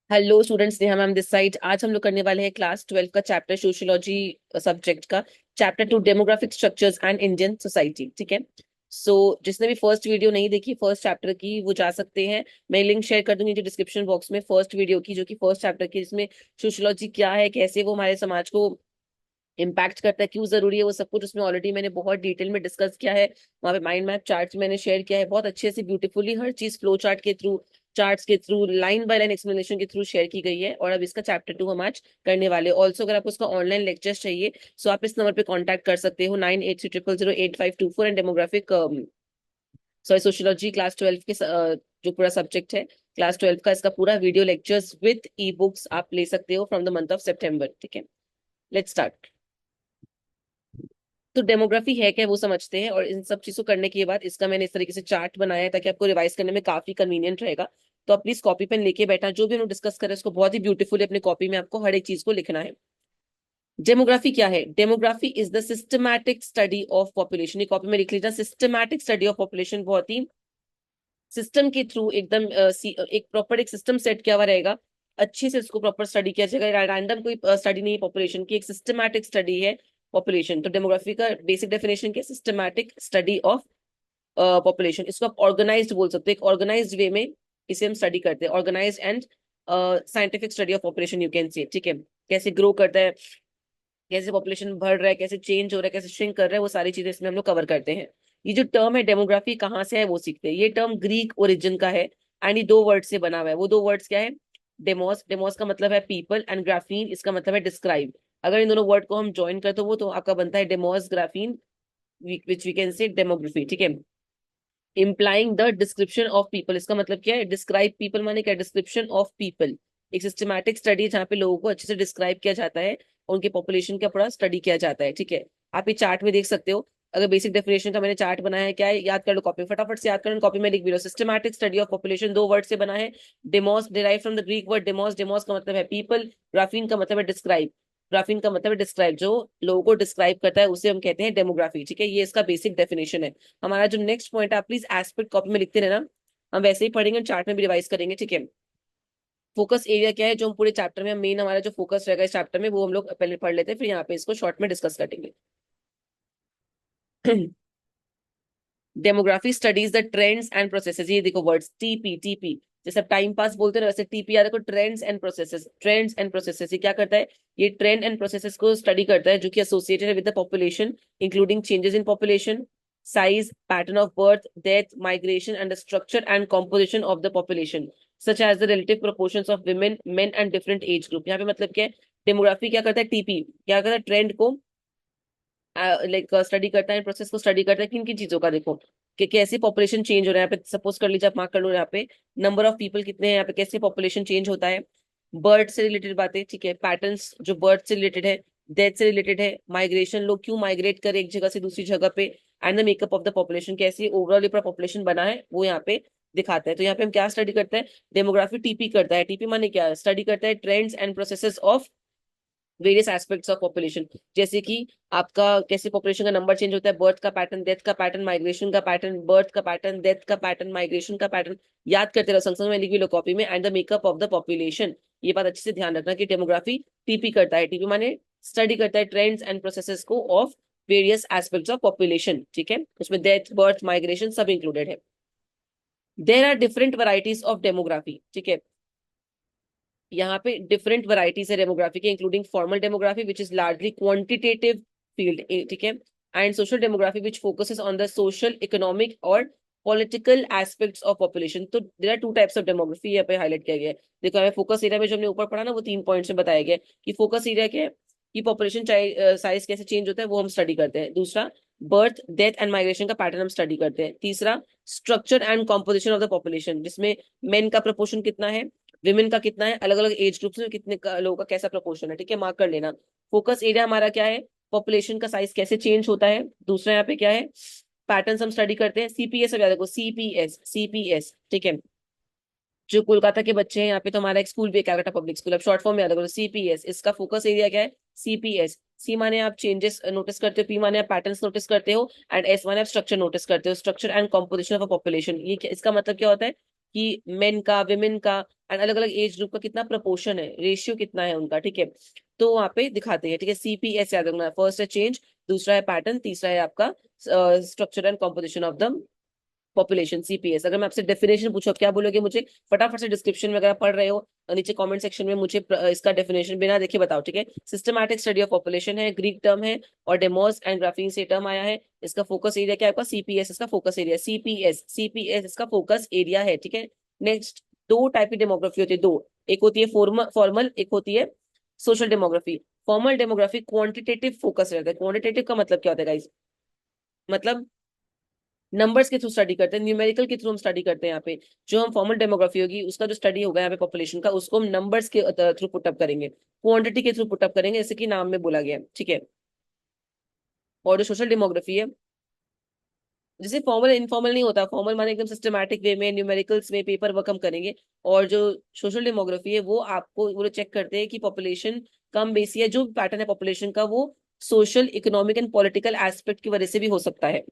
Hello students, Neha ma'am this side. आज हम लोग करने वाले हैं क्लास 12 का चैप्टर सोशियोलॉजी सब्जेक्ट का chapter 2 demographic structures and Indian society. ठीक है। सो जिसने भी फर्स्ट वीडियो नहीं देखी फर्स्ट चैप्टर की वो जा सकते हैं। मैं लिंक शेयर कर दूंगी जो डिस्क्रिप्शन बॉक्स में फर्स्ट वीडियो की, जो कि फर्स्ट चैप्टर की, जिसमें सोशियोलॉजी क्या है, कैसे वो हमारे समाज को इम्पैक्ट करता है, क्यों जरूरी है, वो सब कुछ उसमें ऑलरेडी मैंने बहुत डिटेल में डिस्कस किया है। वहाँ पे माइंड मैप चार्ट मैंने शेयर किया है, बहुत अच्छे से ब्यूटीफुली हर चीज फ्लो चार्ट के थ्रू, चार्ट्स के through, line by line explanation के थ्रू शेयर की गई है। और अब इसका चैप्टर 2 हम आज करने वाले। ऑल्सो अगर आपको उसका ऑनलाइन लेक्चर चाहिए सो आप इस नंबर पे कॉन्टैक्ट कर सकते हो, 9830008524। And demographic sorry sociology class 12 के जो पूरा सब्जेक्ट है क्लास 12 का, इसका पूरा video lectures with e books आप ले सकते हो from the month of September. ठीक है, लेट्स स्टार्ट। तो डेमोग्राफी है क्या वो समझते हैं, और इन सब चीजों करने के बाद इसका मैंने इस तरीके से चार्ट बनाया है ताकि आपको रिवाइज करने में काफी कन्वीनियंट रहेगा। तो आप प्लीज कॉपी पेन लेके बैठा, जो भी हम लोग डिस्कस करें उसको बहुत ही ब्यूटीफुली अपनी कॉपी में आपको हर एक चीज को लिखना है। डेमोग्राफी क्या है? Demography is the systematic study of population. ये कॉपी में लिख लीजिए, सिस्टमैटिक स्टडी ऑफ पॉपुलेशन। बहुत ही सिस्टम के थ्रू एकदम एक प्रॉपर एक सिस्टम सेट किया हुआ रहेगा, अच्छे से उसको प्रॉपर स्टडी किया जाएगा। रैंडम कोई स्टडी नहीं है पॉपुलेशन की, एक सिस्टमैटिक स्टडी है पॉपुलेशन। तो डेमोग्राफी का बेसिक डेफिनेशन क्या है? Systematic study of population. इसको आप ऑर्गेनाइज्ड बोल सकते हैं, एक ऑर्गेनाइज्ड वे में इसे हम स्टडी करते हैं। Organised and scientific study of population you can say. ठीक है, कैसे ग्रो करता है, कैसे पॉपुलेशन बढ़ रहा है, कैसे चेंज हो रहा है, कैसे श्रिंक कर रहा है, वो सारी चीजें इसमें हम लोग कवर करते हैं। ये जो टर्म है डेमोग्राफी कहाँ से है वो सीखते हैं। ये टर्म ग्रीक ओरिजिन का है एंड ये दो वर्ड से बना हुआ है। वो दो वर्ड्स क्या है? डेमोस, डेमोस का मतलब है पीपल, एंड ग्राफीन इसका मतलब है डिस्क्राइब। अगर इन दोनों वर्ड को हम ज्वाइन करते हो वो तो आपका बनता है डेमोस ग्राफीन, which we can say demography. ठीक है, implying the description of people. इसका मतलब क्या है? डिस्क्राइब पीपल माने क्या? Description of people. एक सिस्टमैटिक स्टडी जहाँ पे लोगों को अच्छे से डिस्क्राइब किया जाता है, उनके पॉपुलेशन का पूरा स्टडी किया जाता है। ठीक है, आप ये चार्ट में देख सकते हो। अगर बेसिक डेफिनेशन का मैंने चार्ट बनाया है, क्या है याद कर लो, कॉपी फटाफट से याद कर लो, कॉपी में लिख भी लो। सिस्टमैटिक स्टडी ऑफ पॉपुलेशन दो वर्ड से बना है। Demos derive from the Greek word demos, demos का मतलब है पीपल, ग्राफीन का मतलब है डिस्क्राइब, ग्राफीन का मतलब है डिस्क्राइब, जो लोगों को डिस्क्राइब करता है उसे हम कहते हैं डेमोग्राफी। ठीक है, ये इसका बेसिक डेफिनेशन है। हमारा जो नेक्स्ट पॉइंट है, आप प्लीज एस्पेक्ट कॉपी में लिखते रहना, हम वैसे ही पढ़ेंगे, चार्ट में भी रिवाइज करेंगे। ठीक है, फोकस एरिया क्या है जो हम पूरे चैप्टर में, मेन हमारा जो फोकस रहेगा इस चैप्टर में वो हम लोग पहले पढ़ लेते हैं, फिर यहाँ पे इसको शॉर्ट में डिस्कस करेंगे। Demography studies the trends and processes. ये देखो वर्ड्स टीपी, टीपी जैसे टाइम पास बोलते हैं वैसे टीपी आ देखो, trends and processes, trends and processes. ये क्या करता है? ये ट्रेंड एंड प्रोसेसेस को स्टडी करता है जो कि एसोसिएटेड है with the population, including changes in population size, pattern of birth, death, migration and the structure and composition of the population, such as the relative proportions of women, main and different age group. यहाँ पे मतलब क्या है? Demography क्या करता है? TP क्या करता है? ट्रेंड को लाइक स्टडी करता है, प्रोसेस को स्टडी करता है। किन किन चीजों का? देखो कि कैसे पॉपुलेशन चेंज हो रहा है। यहाँ पे सपोज कर लीजिए, आप मार्क कर लो यहाँ पे नंबर ऑफ पीपल कितने हैं, यहाँ पे कैसे पॉपुलेशन चेंज होता है, बर्थ से रिलेटेड बातें। ठीक है, पैटर्न्स जो बर्थ से रिलेटेड है, डेथ से रिलेटेड है, माइग्रेशन लोग क्यों माइग्रेट करे एक जगह से दूसरी जगह पे, and the makeup of the population, कैसे ओवरऑल पूरा पॉपुलेशन बना है वो यहाँ पे दिखाता है। तो यहाँ पे हम क्या स्टडी करते हैं? डेमोग्राफी टीपी करता है। टीपी माने क्या? स्टडी करता है trends and processes of various aspects of population, जैसे कि आपका कैसे पॉपुलेशन का नंबर चेंज होता है, बर्थ का पैटर्न, डेथ का पैटर्न, माइग्रेशन का पैटर्न, बर्थ का पैटर्न, डेथ का पैटर्न, माइग्रेशन का पैटर्न। याद करते रहो, संग संग में लिख भी लो कॉपी में। And the makeup of the population, ये बात अच्छे से ध्यान रखना कि डेमोग्राफी टीपी करता है। टीपी माने स्टडी करता है ट्रेंड्स एंड प्रोसेसेस को of various aspects of population. ठीक है, उसमें डेथ, बर्थ, माइग्रेशन सब इंक्लूडेड है। There are different varieties of demography. ठीक है, यहाँ पे डिफरेंट वराइटीज है डेमोग्राफी के, including formal demography which is largely quantitative field. ठीक है, and social demography which focuses on the social, economic और पॉलिटिकल एस्पेक्ट्स ऑफ पॉपुलेशन। तो there are two types of demography यहाँ पे हाईलाइट किया गया है। देखो हमें फोकस एरिया में जो हमने ऊपर पढ़ा ना वो 3 पॉइंट्स में बताया गया है कि फोकस एरिया क्या है, कि पॉपुलेशन साइज कैसे चेंज होता है वो हम स्टडी करते हैं। दूसरा, बर्थ, डेथ एंड माइग्रेशन का पैटर्न हम स्टडी करते हैं। तीसरा, structure and composition of the population, जिसमें मेन का प्रपोर्शन कितना है, विमेन का कितना है, अलग अलग एज ग्रुप्स में कितने लोगों का कैसा प्रपोर्शन है। ठीक है, मार्क कर लेना। फोकस एरिया हमारा क्या है? पॉपुलेशन का साइज कैसे चेंज होता है। दूसरा यहाँ पे क्या है? पैटर्न्स हम स्टडी करते हैं। सीपीएस अब याद रखो, सीपीएस, सीपीएस। ठीक है, जो कोलकाता के बच्चे हैं यहाँ पे, तो हमारा एक स्कूल भी है कैलकाटा पब्लिक स्कूल, अब शॉर्ट फॉर्म में याद रखो सीपीएस। इसका फोकस एरिया क्या है? सीपीएस। सी माने आप चेंजेस नोटिस करते हो, पी माने आप पैटर्न्स नोटिस करते हो, एंड एस माने आप स्ट्रक्चर नोटिस करते हो, structure and composition of a population. ये इसका मतलब क्या होता है कि मेन का, विमेन का एंड अलग अलग एज ग्रुप का कितना प्रपोर्शन है, रेशियो कितना है उनका, ठीक है। तो वहाँ पे दिखाते हैं, ठीक है। CPS याद रखना, फर्स्ट है चेंज, दूसरा है पैटर्न, तीसरा है आपका structure and composition of the population, CPS। अगर मैं आपसे डेफिनेशन पूछूं, आप क्या बोलोगे मुझे? फटाफट से डिस्क्रिप्शन में अगर आप पढ़ रहे हो नीचे कमेंट सेक्शन में मुझे इसका डेफिनेशन बिना देखे बताओ, ठीक है। सिस्टमैटिक स्टडी ऑफ पॉपुलेशन है, ग्रीक टर्म है, और डेमोस एंड ग्राफीन से टर्म आया है। इसका फोकस एरिया क्या है आपका? CPS इसका फोकस एरिया, CPS इसका फोकस एरिया है, ठीक है। नेक्स्ट, दो टाइप की डेमोग्राफी होती है, दो, एक होती है फॉर्मल, एक होती है social demography. Formal demography quantitative focus रहता है। क्वांटिटेटिव का मतलब क्या होता है गाइस? मतलब नंबर्स के थ्रू स्टडी करते हैं, न्यूमेरिकल के थ्रू हम स्टडी करते हैं। यहाँ पे जो हम फॉर्मल डेमोग्राफी होगी उसका जो स्टडी होगा यहाँ पे पॉपुलेशन का, उसको हम नंबर्स के थ्रू पुटअप करेंगे, क्वांटिटी के थ्रू पुटअप करेंगे, जैसे कि नाम में बोला गया है, ठीक है। और जो सोशल डेमोग्राफी है, जैसे फॉर्मल इनफॉर्मल नहीं होता, फॉर्मल माने एकदम सिस्टमैटिक वे में, न्यूमेरिकल्स में पेपर वर्क हम करेंगे। और जो सोशल डेमोग्राफी है वो आपको वो चेक करते हैं कि पॉपुलेशन कम बेसी है, जो पैटर्न है पॉपुलेशन का वो social, economic and political aspect की वजह से भी हो सकता है,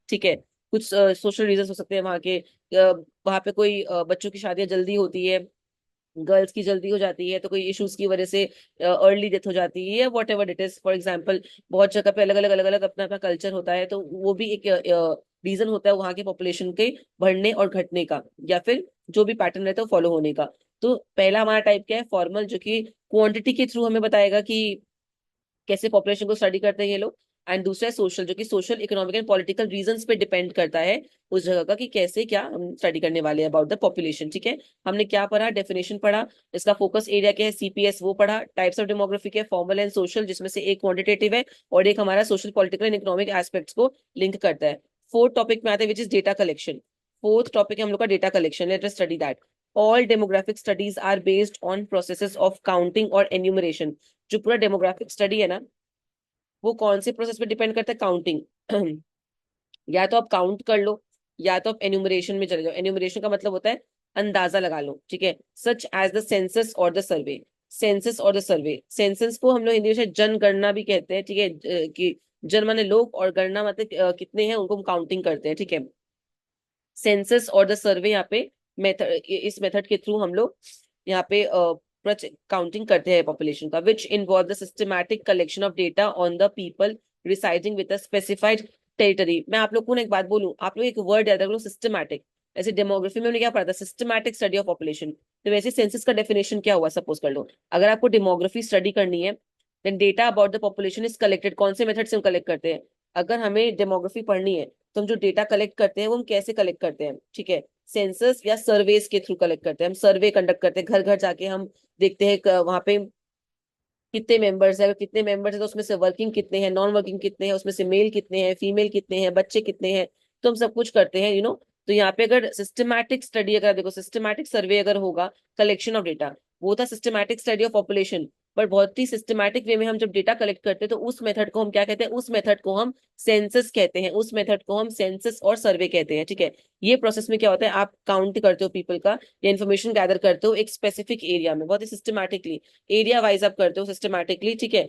ठीक है। कुछ सोशल रीजन हो सकते हैं वहाँ के, वहाँ पे कोई बच्चों की शादियां जल्दी होती है, गर्ल्स की जल्दी हो जाती है, तो कोई इश्यूज की वजह से अर्ली डेथ हो जाती है, या what ever it is, for example बहुत जगह पे अलग अलग अपना अपना कल्चर होता है, तो वो भी एक रीजन होता है वहाँ के पॉपुलेशन के बढ़ने और घटने का, या फिर जो भी पैटर्न रहता है वो फॉलो होने का। तो पहला हमारा टाइप क्या है? फॉर्मल, जो कि क्वांटिटी के थ्रू हमें बताएगा कि कैसे पॉपुलेशन को स्टडी करते हैं ये लोग। एंड दूसरा है सोशल, जो कि social, economic and political reasons पे डिपेंड करता है उस जगह का, कि कैसे क्या हम स्टडी करने वाले हैं अबाउट द पॉपुलेशन, ठीक है। हमने क्या पढ़ा? डेफिनेशन पढ़ा, इसका फोकस एरिया क्या है, CPS वो पढ़ा, टाइप्स ऑफ डेमोग्राफी के फॉर्मल एंड सोशल, जिसमें से एक क्वांटिटेटिव है और एक हमारा social, political and economic aspects को लिंक करता है। फोर्थ टॉपिक में आते हैं which is data collection. Fourth topic है हम लोग का data collection. Let us study that. All demographic studies are based on processes of counting और एन्यूमरेशन। जो पूरा डेमोग्राफिक स्टडी है ना, वो कौन से प्रोसेस पे डिपेंड करता है? काउंटिंग। या तो आप काउंट कर लो, या तो आप एन्यूमरेशन में चले जाओ। एन्यूमरेशन का मतलब होता है अंदाजा लगा लो, ठीक है। सच एज द सेंसस और द सर्वे। सेंसस और द सर्वे, सेंसस को हम लोग हिंदी में जनगणना भी कहते हैं, ठीक है। कि जन माने लोग, और गणना मतलब कितने हैं, उनको हम काउंटिंग करते हैं, ठीक है। सेंसस और द सर्वे यहाँ पे मेथड, इस मेथड के थ्रू हम लोग यहाँ पे काउंटिंग करते हैं पॉपुलेशन का, which involve the systematic collection of data on the people residing with a specified territory. मैं आप लोग को ना एक बात बोलूं, आप लोग एक वर्ड याद रख लो, सिस्टमैटिक। ऐसे डेमोग्राफी में हमने क्या पढ़ा था? Systematic study of population. तो वैसे सेंसस का डेफिनेशन क्या हुआ? सपोज कर लो, अगर आपको डेमोग्राफी स्टडी करनी है, then data about the population is collected. कौन से मेथड से हम कलेक्ट करते हैं? अगर हमें डेमोग्राफी पढ़नी है तो हम जो डेटा कलेक्ट करते हैं वो हम कैसे कलेक्ट करते हैं, ठीक है। सेंसस या सर्वेस के थ्रू कलेक्ट करते हैं। हम सर्वे कंडक्ट करते हैं, घर घर जाके हम देखते हैं वहां पे कितने मेंबर्स है, अगर कितने मेंबर्स है तो उसमें से वर्किंग कितने हैं, नॉन वर्किंग कितने हैं, उसमें से मेल कितने हैं, फीमेल कितने हैं, बच्चे कितने हैं। तो हम सब कुछ करते हैं, तो यहाँ पे अगर सिस्टमैटिक स्टडी, अगर देखो सिस्टमैटिक सर्वे अगर होगा, कलेक्शन ऑफ डेटा, वो था सिस्टमैटिक स्टडी ऑफ पॉपुलेशन। पर बहुत ही सिस्टमैटिक वे में हम जब डेटा कलेक्ट करते हैं तो उस मेथड को हम क्या कहते हैं? उस मेथड को हम सेंसस कहते हैं, उस मेथड को हम सेंसस और सर्वे कहते हैं, ठीक है। ये प्रोसेस में क्या होता है? आप काउंट करते हो पीपल का, या इन्फॉर्मेशन गैदर करते हो एक स्पेसिफिक एरिया में, बहुत ही सिस्टमैटिकली, एरिया वाइज आप करते हो सिस्टमैटिकली, ठीक है।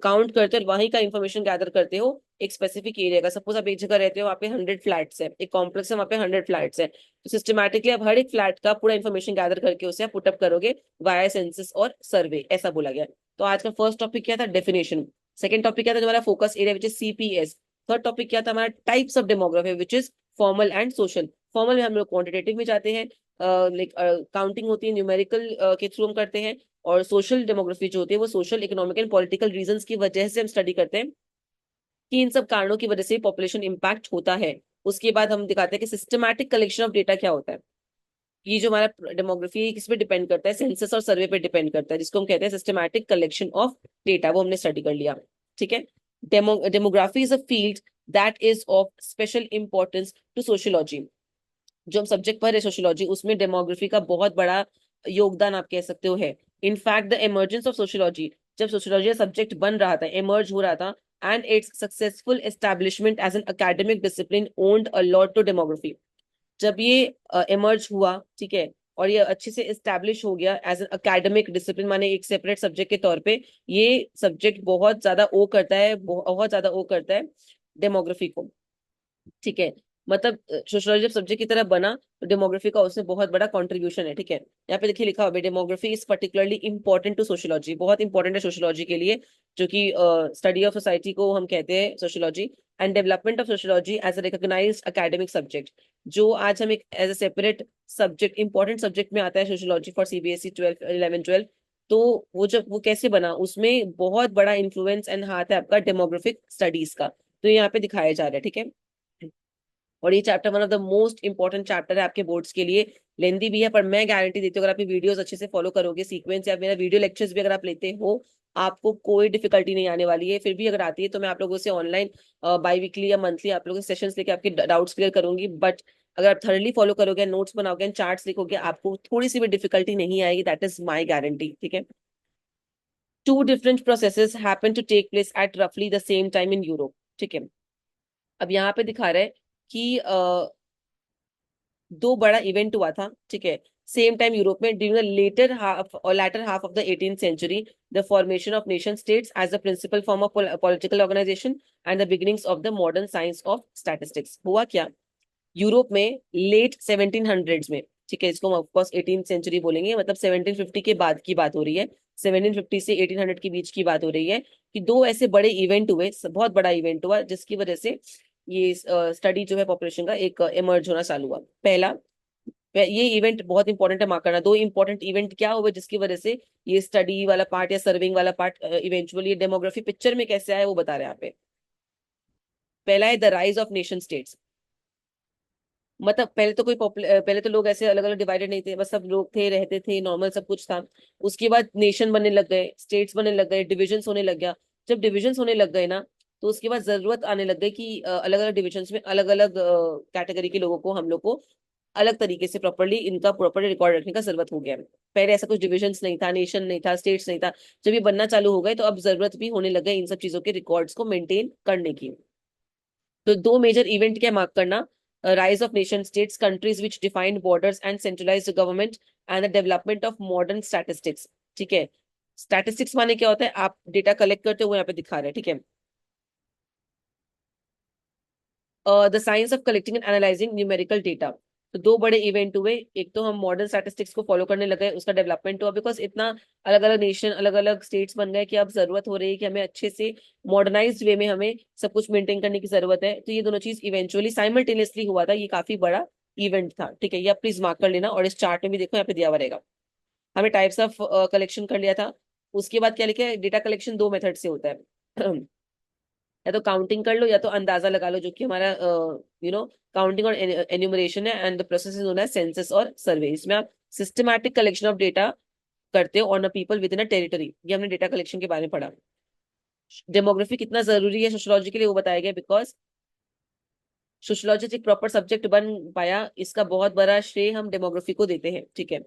काउंट करते हो, वहीं का इन्फॉर्मेशन गैदर करते हो एक स्पेसिफिक एरिया का। सपोज आप एक जगह रहते हो, वहाँ पे 100 फ्लैट्स है, एक कॉम्प्लेक्स है, वहाँ पे 100 फ्लैट्स है, तो सिस्टमैटिकली आप हर एक फ्लैट का पूरा इन्फॉर्मेशन गैदर करके उसे आप पुटअप करोगे वाया सेंसस और सर्वे, ऐसा बोला गया। तो आज का फर्स्ट टॉपिक क्या था? डेफिनेशन। सेकंड टॉपिक क्या था हमारा? Focus area which is CPS। Third topic क्या था हमारा? Types of demography which is formal and social. Formal में हम लोग क्वांटिटेटिव में जाते हैं, लाइक काउंटिंग होती है, न्यूमेरिकल के थ्रू हम करते हैं। और सोशल डेमोग्राफी जो होती है वो social, economic and political reasons की वजह से हम स्टडी करते हैं कि इन सब कारणों की वजह से पॉपुलेशन इम्पैक्ट होता है। उसके बाद हम दिखाते हैं कि सिस्टमैटिक कलेक्शन ऑफ डेटा क्या होता है। ये जो हमारा डेमोग्राफी है किस पे डिपेंड करता है? सेंसस और सर्वे पे डिपेंड करता है, जिसको हम कहते हैं सिस्टमैटिक कलेक्शन ऑफ डेटा, वो हमने स्टडी कर लिया, ठीक है। Demography is a field that is of special importance to sociology. जो हम सब्जेक्ट पढ़ रहे सोशियोलॉजी, उसमें डेमोग्राफी का बहुत बड़ा योगदान आप कह सकते हो है। In fact the emergence of sociology, जब सोशियोलॉजी सब्जेक्ट बन रहा था, इमर्ज हो रहा था, and its successful establishment as an academic discipline owned a lot to demography. जब ये इमर्ज हुआ, ठीक है, और ये अच्छे से एस्टैब्लिश हो गया एज एन एकेडमिक डिसिप्लिन, माने एक सेपरेट सब्जेक्ट के तौर पे, ये सब्जेक्ट बहुत ज्यादा ओ करता है, बहुत ज्यादा ओ करता है डेमोग्राफी को, ठीक है। मतलब सोशियोलॉजी जब सब्जेक्ट की तरह बना तो डेमोग्राफी का उसमें बहुत बड़ा कंट्रीब्यूशन है, ठीक है। यहाँ पे देखिए लिखा हुआ है demography is particularly important to sociology, बहुत इंपॉर्टेंट है सोशियोलॉजी के लिए, जो कि स्टडी ऑफ सोसाइटी को हम कहते हैं sociology, and development of sociology as a recognised academic subject. जो आज हम एक as a separate subject important subject में आता है सोशियोलॉजी फॉर सीबीएसई 12 11 12, तो वो जब वो कैसे बना, उसमें बहुत बड़ा इन्फ्लुएंस एंड हाथ है आपका डेमोग्राफिक स्टडीज का, तो यहाँ पे दिखाया जा रहा है, ठीक है। और ये chapter one of the most important chapter है आपके बोर्ड्स के लिए। लेंदी भी है, पर मैं गारंटी देती हूँ अगर आप ये वीडियोस अच्छे से फॉलो करोगे सीक्वेंस, या मेरा वीडियो लेक्चर्स भी अगर आप लेते हो, आपको कोई डिफिकल्टी नहीं आने वाली है। फिर भी अगर आती है तो मैं आप लोगों से ऑनलाइन बाई वीकली या मंथली आप लोगों से सेशंस लेके आपके डाउट्स क्लियर करूंगी। बट अगर आप थर्डली फॉलो करोगे, नोट्स बनाओगे, चार्ट्स लिखोगे, आपको थोड़ी सी भी डिफिकल्टी नहीं आएगी, दैट इज माई गारंटी, ठीक है। Two different processes happen to take place at रफली the same time in Europe, ठीक है। अब यहाँ पे दिखा रहा है कि दो बड़ा इवेंट हुआ था, ठीक है, सेम टाइम यूरोप में ड्यूरिंग द लेटर हाफ और latter half of the 18th century, the formation of nation states as the principal form of political organisation and the beginnings of the modern science of statistics. हुआ क्या, Europe में late 1700s में, ठीक है, इसको हम of course 18th century बोलेंगे, मतलब 1750 के बाद की बात हो रही है, 1750 से 1800 के बीच की बात हो रही है, कि दो ऐसे बड़े इवेंट हुए, बहुत बड़ा इवेंट हुआ जिसकी वजह से ये स्टडी जो है पॉपुलेशन का एक इमर्ज होना चालू हुआ। पहला, ये इवेंट बहुत इंपॉर्टेंट है मार्क करना, दो इंपॉर्टेंट इवेंट क्या हुए जिसकी वजह से ये स्टडी वाला पार्ट या सर्विंग वाला पार्ट इवेंचुअली डेमोग्राफी पिक्चर में कैसे आया वो बता रहे हैं यहाँ पे। पहला है the rise of nation states. मतलब पहले तो पहले तो लोग ऐसे अलग अलग डिवाइडेड नहीं थे, बस सब लोग थे, रहते थे, नॉर्मल सब कुछ था। उसके बाद नेशन बनने लग गए, स्टेट्स बनने लग गए, डिविजन्स होने लग गया। जब डिविजन्स होने लग गए ना, तो उसके बाद जरूरत आने लग गई कि अलग अलग डिविजन्स में अलग अलग कैटेगरी के लोगों को, हम लोग को अलग तरीके से प्रॉपरली इनका प्रॉपर रिकॉर्ड रखने का जरूरत हो गया है। पहले ऐसा कुछ डिविजन्स नहीं था, नेशन नहीं था, स्टेट्स नहीं था। जब ये बनना चालू हो गए तो अब जरूरत भी होने लग गई इन सब चीजों के रिकॉर्ड्स को मेंटेन करने की। तो दो मेजर इवेंट क्या मार्क करना, rise of nation states, countries which defined borders and centralized government, and the development of modern statistics, ठीक है। स्टैटिस्टिक्स माने क्या होता है, आप डेटा कलेक्ट करते हो, वो यहाँ पे दिखा रहे हैं, ठीक है। The science of collecting and analysing numerical data. तो दो बड़े इवेंट हुए, एक तो हम मॉडर्न स्टैटिस्टिक्स को फॉलो करने लगे, उसका डेवलपमेंट हुआ, बिकॉज इतना अलग अलग नेशन, अलग अलग स्टेट्स बन गए कि अब जरूरत हो रही है कि हमें अच्छे से मॉडर्नाइज्ड वे में हमें सब कुछ मेंटेन करने की जरूरत है। तो ये दोनों चीज इवेंचुअली साइमल्टेनियसली हुआ था, ये काफी बड़ा इवेंट था, ठीक है। ये आप प्लीज मार्क कर लेना, और इस चार्ट में भी देखो यहाँ पे दिया हुआ रहेगा। हमें टाइप्स ऑफ कलेक्शन कर लिया था। उसके बाद क्या लिखा है, डेटा कलेक्शन दो मेथड से होता है या तो काउंटिंग कर लो या तो अंदाजा लगा लो, जो कि हमारा काउंटिंग और एन्यूमरेशन है, and the process is known as census और सर्वे। इसमें आप सिस्टमैटिक कलेक्शन ऑफ डेटा करते हो on a people with in a territory, ये हमने डेटा कलेक्शन के बारे में पढ़ा। डेमोग्राफी कितना जरूरी है सोशियोलॉजी के लिए वो बताया गया, बिकॉज सोशियोलॉजी एक प्रॉपर सब्जेक्ट बन पाया, इसका बहुत बड़ा श्रेय हम डेमोग्राफी को देते हैं, ठीक है।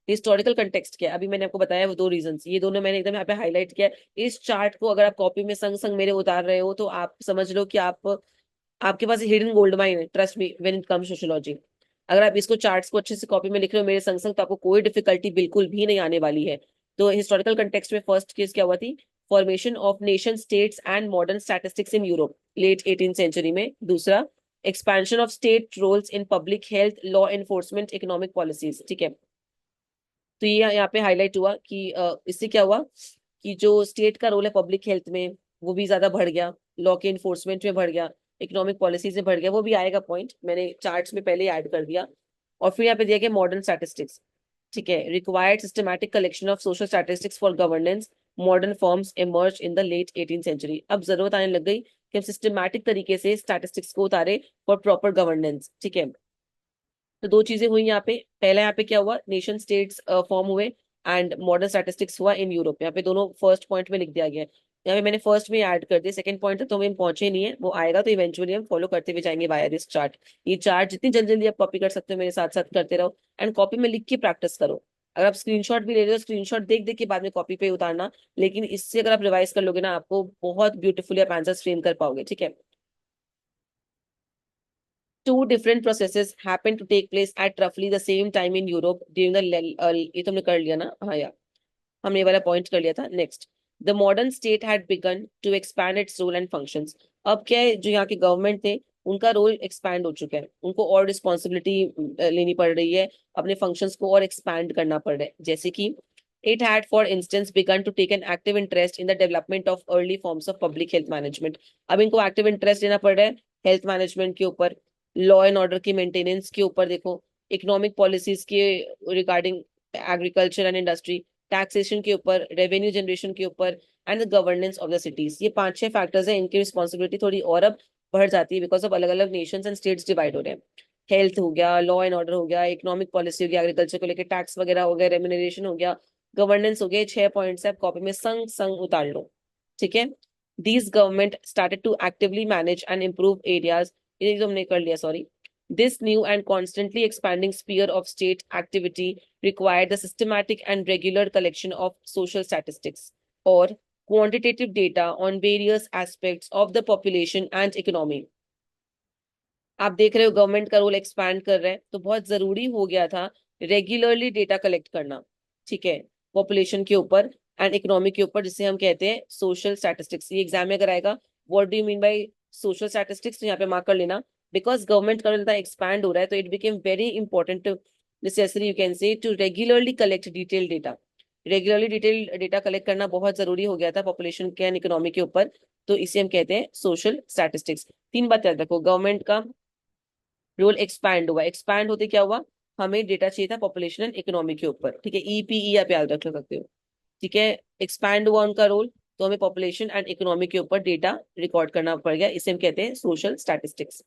हिस्टोरिकल कंटेक्स्ट क्या है, अभी मैंने आपको बताया वो दो रीजंस, ये दोनों मैंने एकदम यहाँ पे हाईलाइट किया है। इस चार्ट को अगर आप कॉपी में संग संग मेरे उतार रहे हो, तो आप समझ लो कि आप आपके पास हिडन गोल्ड माइन है, trust me when it comes sociology. अगर आप इसको चार्ट्स को अच्छे से कॉपी में लिख रहे हो मेरे संग संग, तो आपको कोई डिफिकल्टी बिल्कुल भी नहीं आने वाली है। तो हिस्टोरिकल कंटेक्स्ट में फर्स्ट केस क्या हुआ थी, formation of nation states and modern statistics in Europe late 18th century में। दूसरा, expansion of state roles in public health, law enforcement, economic policies, ठीक है। तो ये यहाँ पे हाईलाइट हुआ कि इससे क्या हुआ कि जो स्टेट का रोल है पब्लिक हेल्थ में वो भी ज्यादा बढ़ गया, लॉ के इन्फोर्समेंट में बढ़ गया, इकोनॉमिक पॉलिसीज में बढ़ गया, वो भी आएगा पॉइंट, मैंने चार्ट्स में पहले ही ऐड कर दिया। और फिर यहाँ पे दिया गया मॉडर्न स्टैटिस्टिक्स, ठीक है, required systematic collection of social statistics for governance, modern forms emerge in the late 18th century. अब जरूरत आने लग गई कि हम सिस्टमैटिक तरीके से स्टैटिस्टिक्स को उतारे फॉर प्रॉपर गवर्नेंस, ठीक है। तो दो चीजें हुई यहाँ पे, पहला यहाँ पे क्या हुआ, नेशन स्टेट्स फॉर्म हुए एंड मॉडर्न स्टैटिस्टिक्स हुआ इन यूरोप। यहाँ पे दोनों फर्स्ट पॉइंट में लिख दिया गया है, यहाँ पे मैंने फर्स्ट में ऐड कर दिया, सेकंड पॉइंट तक तो हम पहुंचे नहीं है, वो आएगा तो इवेंचुअली हम फॉलो करते हुए जाएंगे वाया दिस चार्ट। ये चार्ट जितनी जल्दी जल्दी आप कॉपी कर सकते हो मेरे साथ साथ करते रहो, एंड कॉपी में लिख के प्रैक्टिस करो। अगर आप स्क्रीनशॉट भी ले रहे हो, स्क्रीनशॉट देख देख के बाद में कॉपी पे उतारना, लेकिन इससे अगर आप रिवाइज कर लोगे ना, आपको बहुत ब्यूटीफुली आप आंसर फ्रेम कर पाओगे, ठीक है। Two different processes happen to take place at roughly the same time in Europe during the ये तो हमने कर लिया ना, हाँ या हमने ये वाला पॉइंट कर लिया था। Next, the modern state had begun to expand its role and functions. अब क्या है, जो यहाँ के गवर्नमेंट थे उनका रोल एक्सपैंड हो चुका है, उनको और रिस्पॉन्सिबिलिटी लेनी पड़ रही है, अपने फंक्शंस को और एक्सपैंड करना पड़ रहा है। जैसे कि it had for instance begun to take an active interest in the development of early forms of public health management। अब इनको एक्टिव इंटरेस्ट लेना पड़ रहा है हेल्थ मैनेजमेंट के ऊपर, लॉ एंड ऑर्डर की मेंटेनेंस के ऊपर, देखो इकोनॉमिक पॉलिसीज के regarding agriculture and industry, taxation के ऊपर, रेवेन्यू जनरेशन के ऊपर, and the governance of the cities. ये 5-6 फैक्टर्स है, इनकी रिस्पॉन्सिबिलिटी थोड़ी और अब बढ़ जाती है बिकॉज ऑफ अलग अलग नेशंस एंड स्टेट्स डिवाइड हो रहे हैं। हेल्थ हो गया, लॉ एंड ऑर्डर हो गया, इकोनॉमिक पॉलिसी हो गया, एग्रीकल्चर को लेकर टैक्स वगैरह हो गया, रेम्यूनरेशन हो गया, गवर्नेंस हो गए। 6 पॉइंट्स है, कॉपी में संग संग उतार लो, ठीक है। These government started to actively manage and improve areas, ये तो हमने कर लिया, sorry. This new and constantly expanding sphere of state activity required the systematic and regular collection of social statistics or quantitative data on various aspects of the population and economy। आप देख रहे हो government का role expand कर रहा है, तो बहुत जरूरी हो गया था रेगुलरली डेटा कलेक्ट करना, ठीक है, पॉपुलेशन के ऊपर एंड इकोनॉमी के ऊपर, जिसे हम कहते हैं सोशल स्टैटिस्टिक्स। ये एग्जाम में अगर आएगा what do you mean by social statistics, तो यहाँ पे मार्क कर लेना। बिकॉज गवर्नमेंट का रोल एक्सपैंड हो रहा है, तो it became very important necessary you can say to regularly collect detail data. Regularly detail data collect करना बहुत जरूरी हो गया था पॉपुलेशन के एंड इकोनॉमी के ऊपर, तो इसे हम कहते हैं सोशल स्टैटिस्टिक्स। 3 बात याद रखो, गवर्नमेंट का रोल एक्सपैंड हुआ, एक्सपैंड होते क्या हुआ, हमें डेटा चाहिए था पॉपुलेशन एंड इकोनॉमी के ऊपर, ठीक है, ईपीई आप याद रख सकते हो, ठीक है। एक्सपैंड हुआ उनका रोल, तो हमें पॉपुलेशन एंड इकोनॉमी के ऊपर डेटा रिकॉर्ड करना पड़ गया, इसे हम कहते हैं social statistics.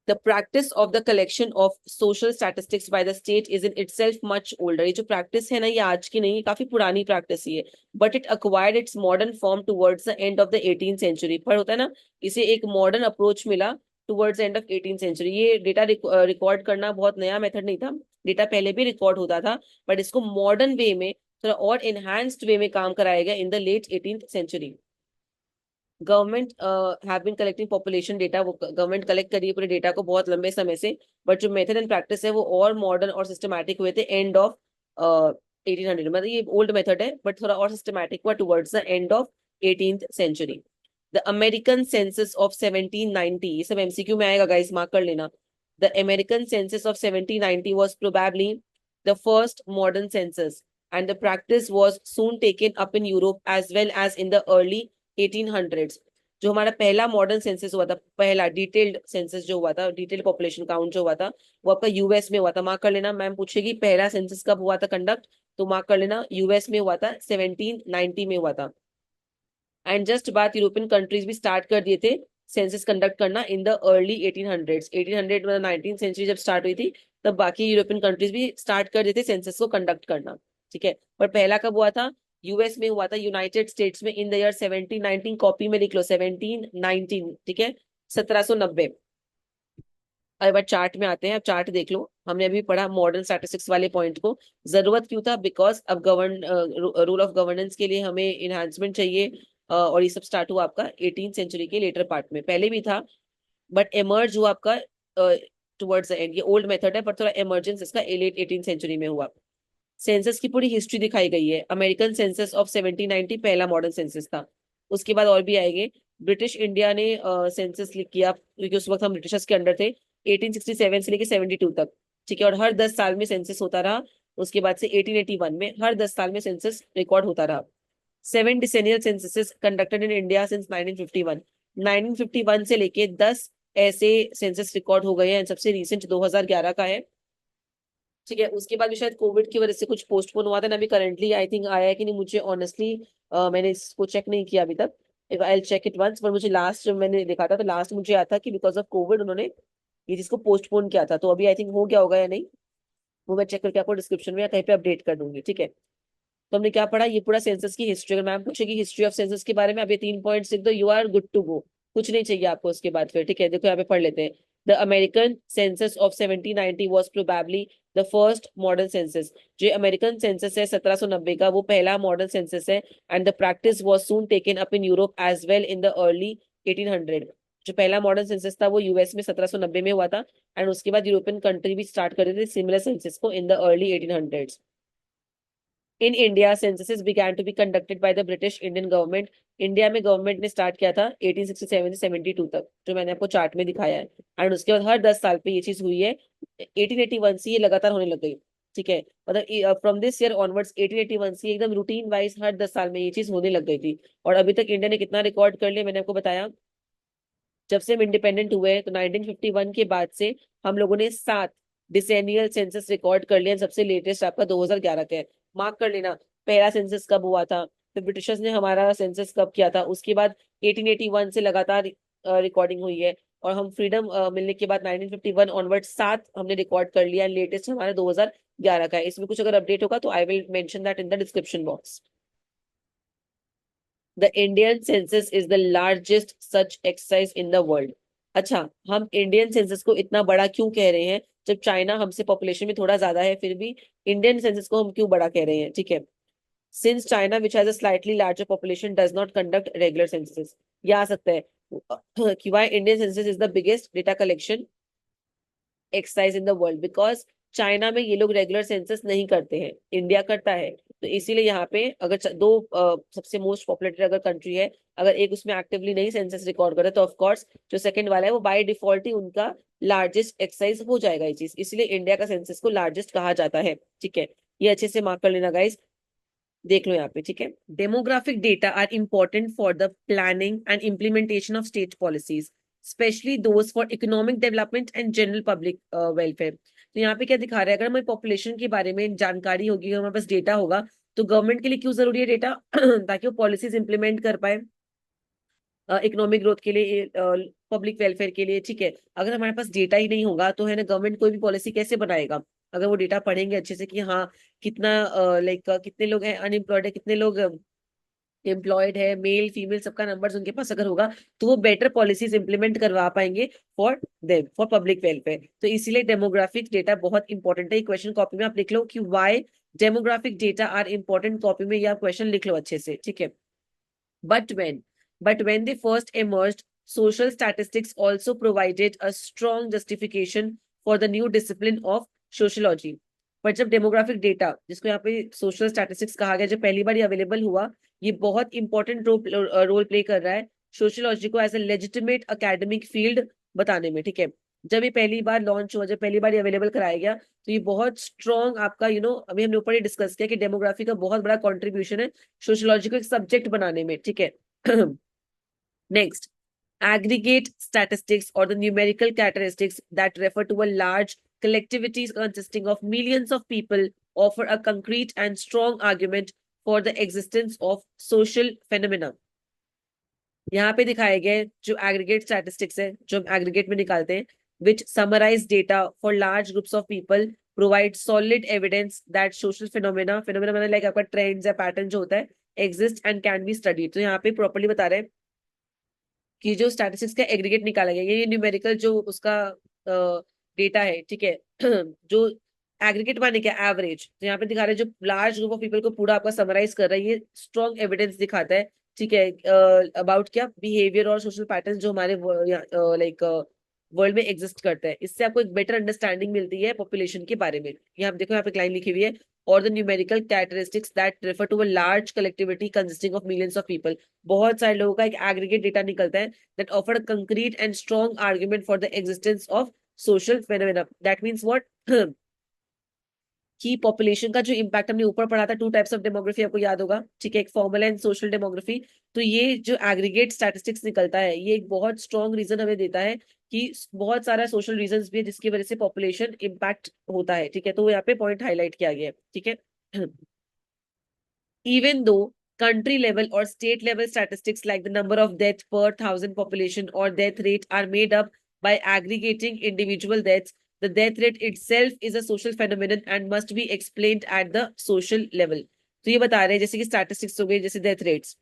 The practice of the collection of social statistics by the state is in itself much older। ये जो प्रैक्टिस है ना, ये आज की नहीं है, काफी पुरानी प्रैक्टिस ही है, but it acquired its modern form towards the end of the 18th century। पर होता है ना, इसे एक मॉडर्न अप्रोच मिला towards end of 18th century. ये डेटा रिकॉर्ड करना बहुत नया मेथड नहीं था, डेटा पहले भी रिकॉर्ड होता था, बट इसको मॉडर्न वे में, थोड़ा और एनहांस्ड वे में काम कराया गया in the late 18th century. Government have been collecting population data, वो गवर्नमेंट कलेक्ट करी है पूरे डेटा को बहुत लंबे समय से, बट जो मेथड एंड प्रैक्टिस है वो और मॉडर्न और सिस्टमैटिक हुए थे एंड ऑफ 1800। मतलब ये ओल्ड मेथड है बट थोड़ा और सिस्टमैटिक हुआ towards the end of 18th century. The American census of 1790, ये सब एमसीक्यू में आएगा गाइस, मार्क कर लेना। The American census of 1790 was probably the first modern census and the practice was soon taken up in Europe as well as in the early 1800s। जो हमारा पहला modern census हुआ था, पहला डिटेल्ड सेंसस जो हुआ था, डिटेल्ड पॉपुलेशन काउंट जो हुआ था, वो आपका यूएस में हुआ था। मार्क कर लेना, मैम पूछेगी पहला सेंसस कब हुआ था कंडक्ट, तो मार्क कर लेना यूएस में हुआ था, 1790 में हुआ था। एंड जस्ट बात यूरोपियन कंट्रीज भी स्टार्ट कर दिए थे सेंसस कंडक्ट करना इन द अर्ली 1800s। 1800 मतलब 19th सेंचुरी जब स्टार्ट हुई थी, तब बाकी यूरोपियन कंट्रीज भी स्टार्ट कर दिए थे सेंसस को कंडक्ट करना, ठीक है। पर पहला कब हुआ था, यूएस में हुआ था, यूनाइटेड स्टेट्स में इन द ईयर 1719। कॉपी में लिख लो 1719, ठीक है, 1790। अब बार चार्ट में आते हैं, अब चार्ट देख लो, हमने अभी पढ़ा मॉडर्न स्टैटिस्टिक्स वाले पॉइंट को। जरूरत क्यों था, बिकॉज अब रूल ऑफ गवर्नेंस के लिए हमें इनहांसमेंट चाहिए, और ये सब स्टार्ट हुआ आपका 18th सेंचुरी के लेटर पार्ट में, पहले भी था बट एमर्ज हुआ आपका टुवर्ड्स द एंड। ये ओल्ड मेथड है पर थोड़ा इमर्जेंस इसका लेट 18th सेंचुरी में हुआ। सेंसस की पूरी हिस्ट्री दिखाई गई है। अमेरिकन सेंसस ऑफ 1790 पहला मॉडर्न सेंसस था, उसके बाद और भी आएंगे। ब्रिटिश इंडिया ने सेंसस किया क्योंकि उस वक्त हम ब्रिटिशर्स के अंडर थे, 1867 से लेके 72 तक, ठीक है, और हर 10 साल में सेंसस होता रहा। उसके बाद से 1881 में हर 10 साल में सेंसस रिकॉर्ड होता रहा। 7 डिसेनियल सेंससेस कंडक्टेड इन इंडिया सिंस 1951। 1951 से लेके 10 ऐसे सेंसस रिकॉर्ड हो गए हैं, सबसे रिसेंट 2011 का है, ठीक है। उसके बाद भी शायद कोविड की वजह से कुछ पोस्टपोन हुआ था ना, अभी करंटली आई थिंक आया है कि नहीं, मुझे ऑनेस्टली मैंने इसको चेक नहीं किया अभी तक, I will check it once. पर मुझे लास्ट जब मैंने देखा था तो लास्ट मुझे याद था कि बिकॉज ऑफ कोविड उन्होंने ये चीज को पोस्टपोन किया था, तो अभी आई थिंक हो गया होगा या नहीं, वो मैं चेक करके आपको डिस्क्रिप्शन में या कहीं पे अपडेट कर दूंगी, ठीक है। तो हमने क्या पढ़ा, ये पूरा सेंसस की हिस्ट्री। अगर मैम पूछेगी हिस्ट्री ऑफ सेंसस के बारे में, अब ये 3 पॉइंट्स लिख दो, you are good to go, कुछ नहीं चाहिए आपको उसके बाद फिर, ठीक है। देखो यहाँ पे पढ़ लेते हैं। The American census of 1790 was probably the first modern census. जो अमेरिकन सेंसस है 1790 का, वो पहला मॉडर्न सेंसस है। And the practice was soon taken up in Europe as well in the early 1800। जो पहला मॉडर्न सेंसस था वो यूएस में 1790 में हुआ था, एंड उसके बाद यूरोपियन कंट्री भी स्टार्ट कर देते सिमिलर सेंसस को इन the early 1800s। In India, censuses began to be conducted by the British Indian government India में गवर्नमेंट ने स्टार्ट किया था 1867 से 72 तक, जो मैंने आपको चार्ट में दिखाया है। एंड उसके बाद हर 10 साल पे ये चीज हुई है। 1881 से ये लगातार होने लग गई। ठीक है, मतलब फ्रॉम दिस ईयर ऑनवर्ड्स 1881 से एकदम रूटीन वाइज हर 10 साल में ये चीज होने लग गई थी। और अभी तक इंडिया ने कितना रिकॉर्ड कर लिया मैंने आपको बताया। जब से हम इंडिपेंडेंट हुए तो 1951 के बाद से हम लोगों ने 7 डिसेनियल सेंसस रिकॉर्ड कर लिए। सबसे लेटेस्ट आपका 2011 का है। मार्क कर लेना, पहला सेंसस कब हुआ था, फिर ब्रिटिशर्स ने हमारा सेंसस कब किया था, उसके बाद 1881 से लगातार रिकॉर्डिंग हुई है। और हम फ्रीडम मिलने के बाद 1951 ऑनवर्ड 7 हमने रिकॉर्ड कर लिया। लेटेस्ट हमारा 2011 का है। इसमें कुछ अगर अपडेट होगा तो I will mention that in the description box. The Indian census is the largest such exercise in the world. अच्छा, हम इंडियन सेंसस को इतना बड़ा क्यों कह रहे हैं, जब चाइना हमसे पॉपुलेशन में थोड़ा ज्यादा है, फिर भी इंडियन सेंसस को हम क्यों बड़ा कह रहे हैं? ठीक है, since China which has a slightly larger population does not conduct regular census. ये आ सकता है कि why Indian census is the biggest data collection exercise in the world, because China में ये लोग रेगुलर सेंसस नहीं करते हैं, इंडिया करता है। तो इसीलिए यहाँ पे अगर दो सबसे मोस्ट पॉपुलेटेड अगर कंट्री है, अगर एक उसमें एक्टिवली नहीं सेंसस रिकॉर्ड करे तो ऑफ कोर्स जो सेकंड वाला है वो बाय डिफॉल्ट ही उनका लार्जेस्ट एक्सरसाइज हो जाएगा ये चीज। इसलिए इंडिया का सेंसस को लार्जेस्ट कहा जाता है। ठीक है, ये अच्छे से मार्क कर लेना गाइस, देख लो यहाँ पे। ठीक है, demographic data are important for the planning and implementation of state policies, especially those for economic development and general public welfare. तो यहाँ पे क्या दिखा रहा है, अगर हमें पॉपुलेशन के बारे में जानकारी होगी, हमारे पास डेटा होगा, तो गवर्नमेंट के लिए क्यों जरूरी है डेटा? ताकि वो पॉलिसीज इंप्लीमेंट कर पाए इकोनॉमिक ग्रोथ के लिए, पब्लिक वेलफेयर के लिए। ठीक है, अगर हमारे पास डेटा ही नहीं होगा तो है ना, गवर्नमेंट कोई भी पॉलिसी कैसे बनाएगा? अगर वो डेटा पढ़ेंगे अच्छे से कि हाँ कितना लाइक कितने लोग हैं अनएम्प्लॉयड है, कितने लोग एम्प्लॉयड है, मेल फीमेल सबका नंबर्स उनके पास अगर होगा, तो वो बेटर पॉलिसीज इंप्लीमेंट करवा पाएंगे for them, for public welfare. तो इसीलिए डेमोग्राफिक डेटा बहुत इंपॉर्टेंट है। क्वेश्चन कॉपी में आप लिख लो कि why demographic data are important, copy में या क्वेश्चन लिख लो अच्छे से। ठीक है, But when, but when they first emerged, social statistics also provided a strong justification for the new discipline of sociology. पर जब डेमोग्राफिक डेटा, जिसको यहाँ पे सोशल स्टैटिस्टिक्स कहा गया, जब पहली बार ये अवेलेबल हुआ, ये बहुत इंपॉर्टेंट रोल प्ले कर रहा है सोशियोलॉजी को as a legitimate academic field बताने में। ठीक है, जब ये पहली बार लॉन्च हुआ, जब पहली बार ये अवेलेबल कराया गया, तो ये बहुत स्ट्रॉन्ग आपका अभी हमने ऊपर ही डिस्कस किया कि डेमोग्राफी का बहुत बड़ा कॉन्ट्रीब्यूशन है सोशियोलॉजी को एक सब्जेक्ट बनाने में। ठीक है, next, aggregate statistics or the numerical characteristics that refer to a large collectivities consisting of millions of people offer a concrete and strong argument for the existence of social phenomena. यहाँ पे दिखाए गए जो aggregate statistics है, जो हम aggregate में निकालते हैं, which summarize data for large groups of people, provide solid evidence that social phenomena मतलब like आपका ट्रेंड्स या पैटर्न जो होता है, exist and can be studied। तो यहाँ पे प्रॉपर्ली बता रहे हैं कि जो स्टैटिस्टिक्स का एग्रीगेट निकाला गया, ये न्यूमेरिकल जो उसका डेटा है। ठीक है, जो एग्रीगेट माने क्या, एवरेज। तो यहाँ पे दिखा रहे हैं जो लार्ज ग्रुप ऑफ पीपल को पूरा आपका समराइज कर रहा है, ये स्ट्रॉन्ग एविडेंस दिखाता है। ठीक है, अबाउट क्या बिहेवियर और सोशल पैटर्न जो हमारे लाइक वर्ल्ड में एग्जिस्ट करते हैं। इससे आपको एक बेटर अंडरस्टैंडिंग मिलती है पॉपुलेशन के बारे में। यहाँ देखो, यहाँ पे लाइन लिखी हुई है, और the numerical characteristics that refer to a large collectivity consisting of millions of people. बहुत सारे लोगों का एक एग्रीगेट डेटा निकलता है that offer a concrete and strong argument for the existence of social phenomena. That means what कि population का जो इम्पैक्ट हमने ऊपर पढ़ा था, 2 टाइप्स ऑफ डेमोग्राफी आपको याद होगा। ठीक है, एक फॉर्मल एंड सोशल डेमोग्राफी। तो ये जो एग्रीगेट स्टैटिस्टिक्स निकलता है, ये एक बहुत स्ट्रॉन्ग रीजन हमें देता है कि बहुत सारा सोशल रीजंस भी है जिसकी वजह से पॉपुलेशन इम्पैक्ट होता है। ठीक है, तो यहाँ पे पॉइंट हाईलाइट किया गया है। ठीक है, even though country level or state level statistics like the number of deaths per thousand population or death rate are made up by aggregating individual deaths, the death rate itself is a social phenomenon and must be explained at the social level। तो ये बता रहे हैं जैसे कि statistics हो गए, जैसे डेथ रेट्स,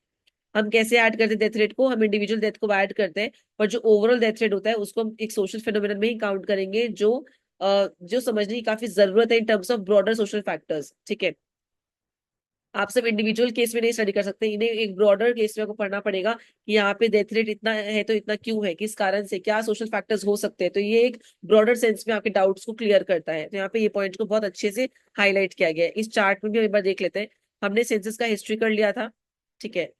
हम कैसे ऐड करते हैं डेथ रेट को, हम इंडिविजुअल डेथ को ऐड करते हैं, पर जो ओवरऑल डेथ रेट होता है उसको हम एक सोशल फेनोमेनन में ही काउंट करेंगे, जो समझने की काफी जरूरत है in terms of broader social factors. ठीक है, आप सब इंडिविजुअल केस में नहीं स्टडी कर सकते, इन्हें एक ब्रॉडर केस में को पढ़ना पड़ेगा कि यहाँ पे डेथ रेट इतना है तो इतना क्यों है, किस कारण से, क्या सोशल फैक्टर्स हो सकते हैं। तो ये एक ब्रॉडर सेंस में आपके डाउट्स को क्लियर करता है। तो यहाँ पे ये पॉइंट को बहुत अच्छे से हाईलाइट किया गया है। इस चार्ट में भी एक बार देख लेते हैं। हमने सेंसस का हिस्ट्री कर लिया था। ठीक है,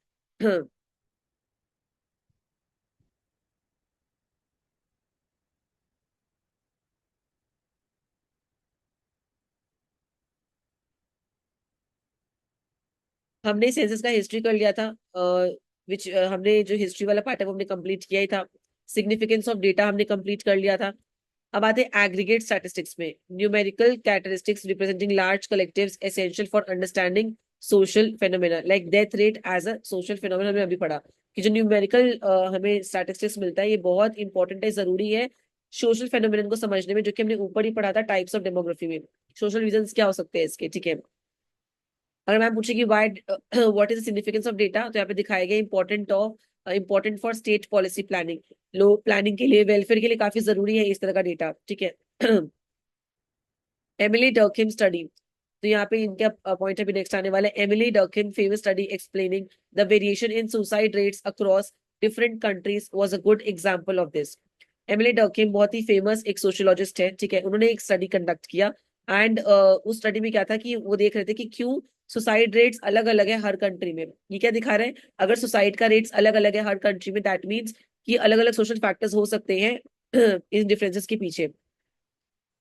हमने सेंसस का हिस्ट्री कर लिया था, विच हमने जो हिस्ट्री वाला पार्ट है वो हमने कंप्लीट किया ही था। सिग्निफिकेंस ऑफ डेटा हमने कंप्लीट कर लिया था। अब आते हैं एग्रीगेट स्टैटिस्टिक्स में। Numerical characteristics representing large collectives essential for understanding social phenomena like death rate as a social phenomena. हमने अभी पढ़ा कि जो न्यूमेरिकल हमें स्टैटिस्टिक्स मिलता है ये बहुत इंपॉर्टेंट है, जरूरी है सोशल फेनोमेनन को समझने में, जो कि हमने ऊपर ही पढ़ा था टाइप्स ऑफ डेमोग्राफी में। सोशल रीजंस क्या हो सकते हैं इसके, ठीक है। अगर मैम पूछेगी why what is the significance of data, तो यहाँ पे दिखाया गया important for state policy planning. लो प्लानिंग के लिए, वेलफेयर के लिए काफी जरूरी है इस तरह का डेटा, ठीक है। एमिली डर्कहिम स्टडी, तो यहाँ पे इनका पॉइंट अभी नेक्स्ट आने वाला है। Emile Durkheim famous study explaining the variation in suicide rates across different countries was a good example of this. Emile Durkheim बहुत ही फेमस एक सोशियोलॉजिस्ट है, ठीक है। उन्होंने एक स्टडी कंडक्ट किया एंड उस स्टडी में क्या था कि वो देख रहे थे कि क्यों सुसाइड रेट्स अलग अलग है हर कंट्री में। ये क्या दिखा रहे हैं, अगर सुसाइड का रेट्स अलग अलग है हर कंट्री में, दैट मीन्स कि अलग अलग सोशल फैक्टर्स हो सकते हैं इन डिफरेंसेस के पीछे।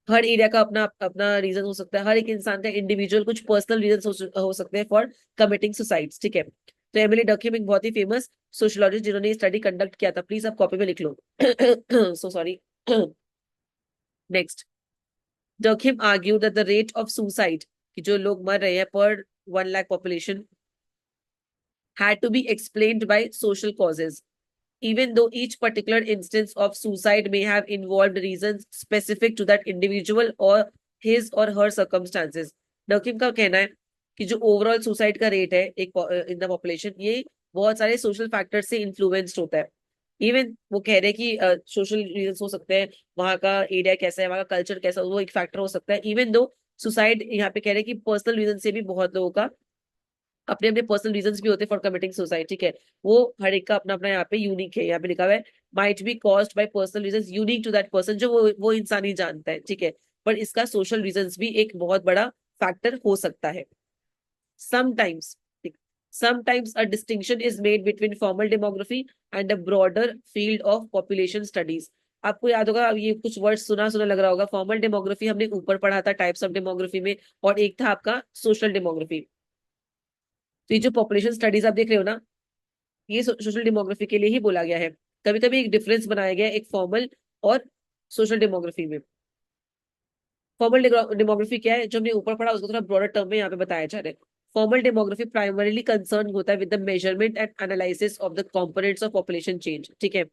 हर एरिया का अपना अपना रीजन हो सकता है, हर एक इंसान का इंडिविजुअल कुछ पर्सनल रीजन हो सकते हैं फॉर कमिटिंग सुसाइड्स, ठीक है। तो एमिली डर्कहिम एक बहुत ही फेमस सोशियोलॉजिस्ट जिन्होंने ये स्टडी कंडक्ट किया था, प्लीज आप कॉपी में लिख लो। So sorry. Next, Durkheim argue that the rate of suicide, कि जो लोग मर रहे हैं पर 1 lakh population, had to be explained by social causes, even though each particular instance of suicide may have involved reasons specific to that individual or his or her circumstances। डॉकिम का कहना है कि जो ओवरऑल सुसाइड का रेट है एक in the population, ये बहुत सारे सोशल फैक्टर से इन्फ्लुएंस्ड होता है। इवन वो कह रहे हैं कि सोशल रीजन हो सकते हैं, वहाँ का एरिया कैसा है, वहाँ का कल्चर कैसा है, वो एक फैक्टर हो सकता है। इवन दो सुसाइड यहाँ पे कह रहे हैं कि पर्सनल रीजन से भी बहुत लोगों का अपने अपने पर्सनल रीजंस भी होते हैं फॉर कमिटिंग सुसाइड, ठीक है। वो हर एक का अपना अपना यहाँ पे यूनिक है, यहाँ पे लिखा हुआ है might be caused by personal reasons unique to that person, जो वो इंसान ही जानता है, ठीक है। पर इसका सोशल रीजंस भी एक बहुत बड़ा फैक्टर हो सकता है। Sometimes sometimes a distinction is made between formal demography and a broader field of population studies. आपको याद होगा, अब ये कुछ वर्ड सुना सुना लग रहा होगा। फॉर्मल डेमोग्राफी हमने ऊपर पढ़ा था टाइप्स ऑफ डेमोग्राफी में, और एक था आपका सोशल डेमोग्राफी। तो ये जो पॉपुलेशन स्टडीज आप देख रहे हो ना, ये सोशल डेमोग्राफी के लिए ही बोला गया है। कभी कभी एक डिफरेंस बनाया गया है एक फॉर्मल और सोशल डेमोग्राफी में। फॉर्मल डेमोग्राफी क्या है, जो हमने ऊपर पढ़ा उसको थोड़ा ब्रॉडर टर्म में यहाँ पे बताया जा रहा है। फॉर्मल डेमोग्राफी प्राइमरीली कंसर्न होता है with the measurement and analysis of the components of population change, ठीक है।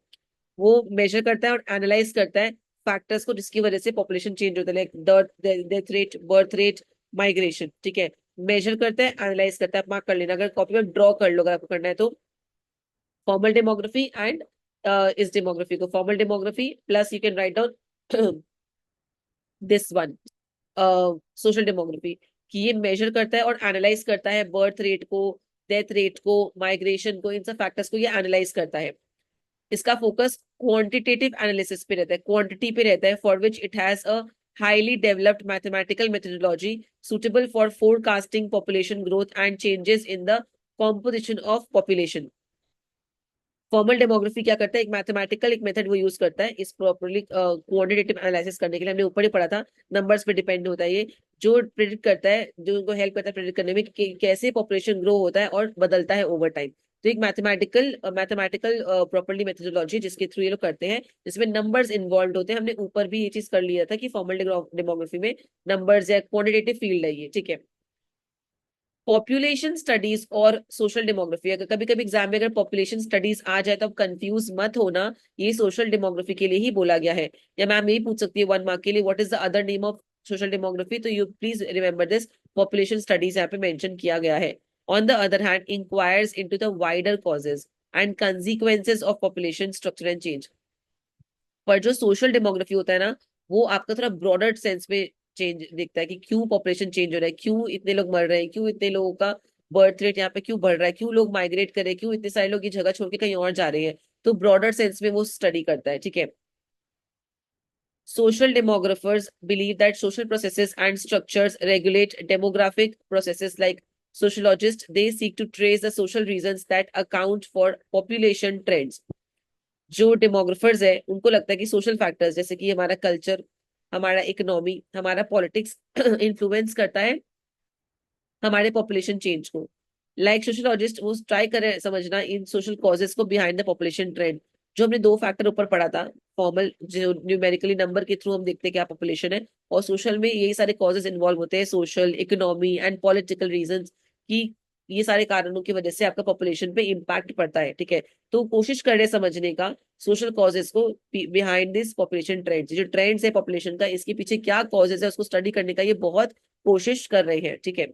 वो मेजर करता है और एनालाइज करता है फैक्टर्स को जिसकी वजह से पॉपुलेशन चेंज होता है, like death rate, birth rate, migration, ठीक है। मेजर करता है, एनालाइज करता है। आप मार्क कर लेना, अगर कॉपी में ड्रॉ कर लो अगर आपको करना है तो। formal demography and is demography को formal demography plus you can write down this one social demography, कि ये मेजर करता है और एनालाइज करता है बर्थ रेट को, डेथ रेट को, माइग्रेशन को, इन सब फैक्टर्स को ये एनालाइज करता है। इसका फोकस क्वांटिटेटिव एनालिसिस पे रहता है, क्वांटिटी पे रहता है, for which it has a highly developed mathematical methodology suitable for forecasting population growth and changes in the composition of population। Formal demography क्या करता है, एक मैथमेटिकल एक मेथड वो यूज करता है इस प्रॉपरली क्वांटिटेटिव एनालिसिस करने के लिए। हमने ऊपर ही पढ़ा था, नंबर्स पे डिपेंड होता है ये, जो प्रिडिक्ट करता है, जो उनको हेल्प करता है प्रिडिक्ट करने में कि कैसे पॉपुलेशन ग्रो होता है और बदलता है ओवर टाइम। तो एक मैथमेटिकल प्रॉपरली मेथोडोलॉजी जिसके थ्रू ये लोग करते हैं, जिसमें नंबर्स इन्वॉल्व होते हैं। हमने ऊपर भी ये चीज कर लिया था कि फॉर्मल डेमोग्राफी में नंबर्स या क्वांटिटेटिव फील्ड है ये, ठीक है। पॉपुलेशन स्टडीज और सोशल डेमोग्राफी, अगर कभी कभी एग्जाम में अगर पॉपुलेशन स्टडीज आ जाए तो अब कंफ्यूज मत होना, ये सोशल डेमोग्राफी के लिए ही बोला गया है। या मैम यही पूछ सकती है 1 मार्क के लिए, what is the other name of social demography, तो you please remember this, population studies यहाँ पे मेंशन किया गया है। On the other hand inquires into the wider causes and consequences of population structure and change. पर जो social demography होता है ना, वो आपका थोड़ा ब्रॉडर सेंस में चेंज दिखता है कि क्यों पॉपुलेशन चेंज हो रहा है, क्यों इतने लोग मर रहे हैं, क्यों इतने लोगों का बर्थ रेट यहाँ पे क्यों बढ़ रहा है, क्यों लोग माइग्रेट कर रहे हैं, क्यों इतने सारे लोग ये जगह छोड़ के कहीं और जा रहे हैं। तो ब्रॉडर सेंस में वो स्टडी करता है, ठीक है। Social demographers believe that social processes and structures regulate demographic processes like sociologists. They seek to trace the social reasons that account for population trends। जो डेमोग्राफर्स है उनको लगता है कि सोशल फैक्टर्स जैसे कि हमारा कल्चर, हमारा इकोनॉमी, हमारा पॉलिटिक्स इन्फ्लुएंस करता है हमारे पॉपुलेशन चेंज को। लाइक सोशियोलॉजिस्ट वो ट्राई करे समझना इन सोशल कॉजेस को बिहाइंड द पॉपुलेशन ट्रेंड। जो हमने दो फैक्टर ऊपर पढ़ा था, फॉर्मल जो न्यूमेरिकली नंबर के थ्रू हम देखते हैं क्या पॉपुलेशन है, और सोशल में यही सारे कॉजेस इन्वॉल्व होते हैं, social, economy and political reason की। ये सारे कारणों की वजह से आपका पॉपुलेशन पे इम्पैक्ट पड़ता है, ठीक है। तो कोशिश कर रहे समझने का सोशल कॉजेस को बिहाइंड दिस पॉपुलेशन ट्रेंड्स, जो ट्रेंड्स है पॉपुलेशन का, इसके पीछे क्या कॉजेस है उसको स्टडी करने का ये बहुत कोशिश कर रहे हैं, ठीक है।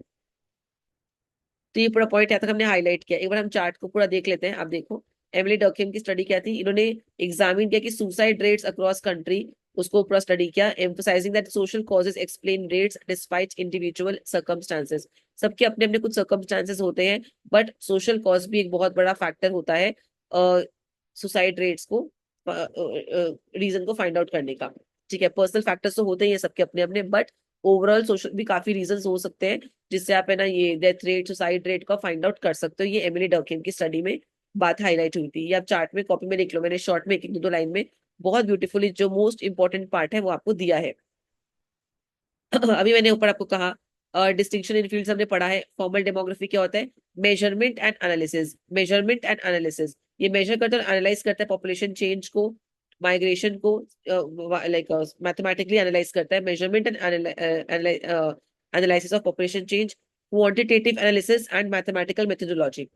तो ये पूरा पॉइंट यहाँ तक हमने हाईलाइट किया। एक बार हम चार्ट को पूरा देख लेते हैं। आप देखो एमिली डर्कहेम की स्टडी क्या थी, इन्होंने एग्जामिन किया कि सुसाइड रेट्स अक्रॉस कंट्री, उसको पूरा स्टडी किया, emphasising that social causes explain rates despite individual circumstances. सबके अपने अपने कुछ सर्कमस्टांसेस होते हैं, बट सोशल कॉज भी एक बहुत बड़ा फैक्टर होता है सुसाइड रेट्स को रीजन को फाइंड आउट करने का, ठीक है। पर्सनल फैक्टर्स तो होते ही हैं सबके अपने अपने, बट ओवरऑल सोशल भी काफी रीजंस हो सकते हैं जिससे आप है ना ये डेथ रेट, सुसाइड रेट का फाइंड आउट कर सकते हो। ये एमिली डर्कहेम की स्टडी में बात हाईलाइट हुई थी। ये आप चार्ट में कॉपी में लिख लो, मैंने शॉर्ट में एक एक दो लाइन में बहुत ब्यूटीफुली जो मोस्ट इंपॉर्टेंट पार्ट है वो आपको दिया है। अभी मैंने ऊपर आपको कहा डिस्टिंक्शन इन फील्ड्स हमने पढ़ा है। फॉर्मल डेमोग्राफी क्या होता है, measurement and analysis. Measurement and analysis, ये मेजर करता है, एनालाइज करता है पॉपुलेशन चेंज को, माइग्रेशन को, लाइक मैथमेटिकली एनालाइज करता है। Measurement and analysis of population change, quantitative analysis and mathematical methodology.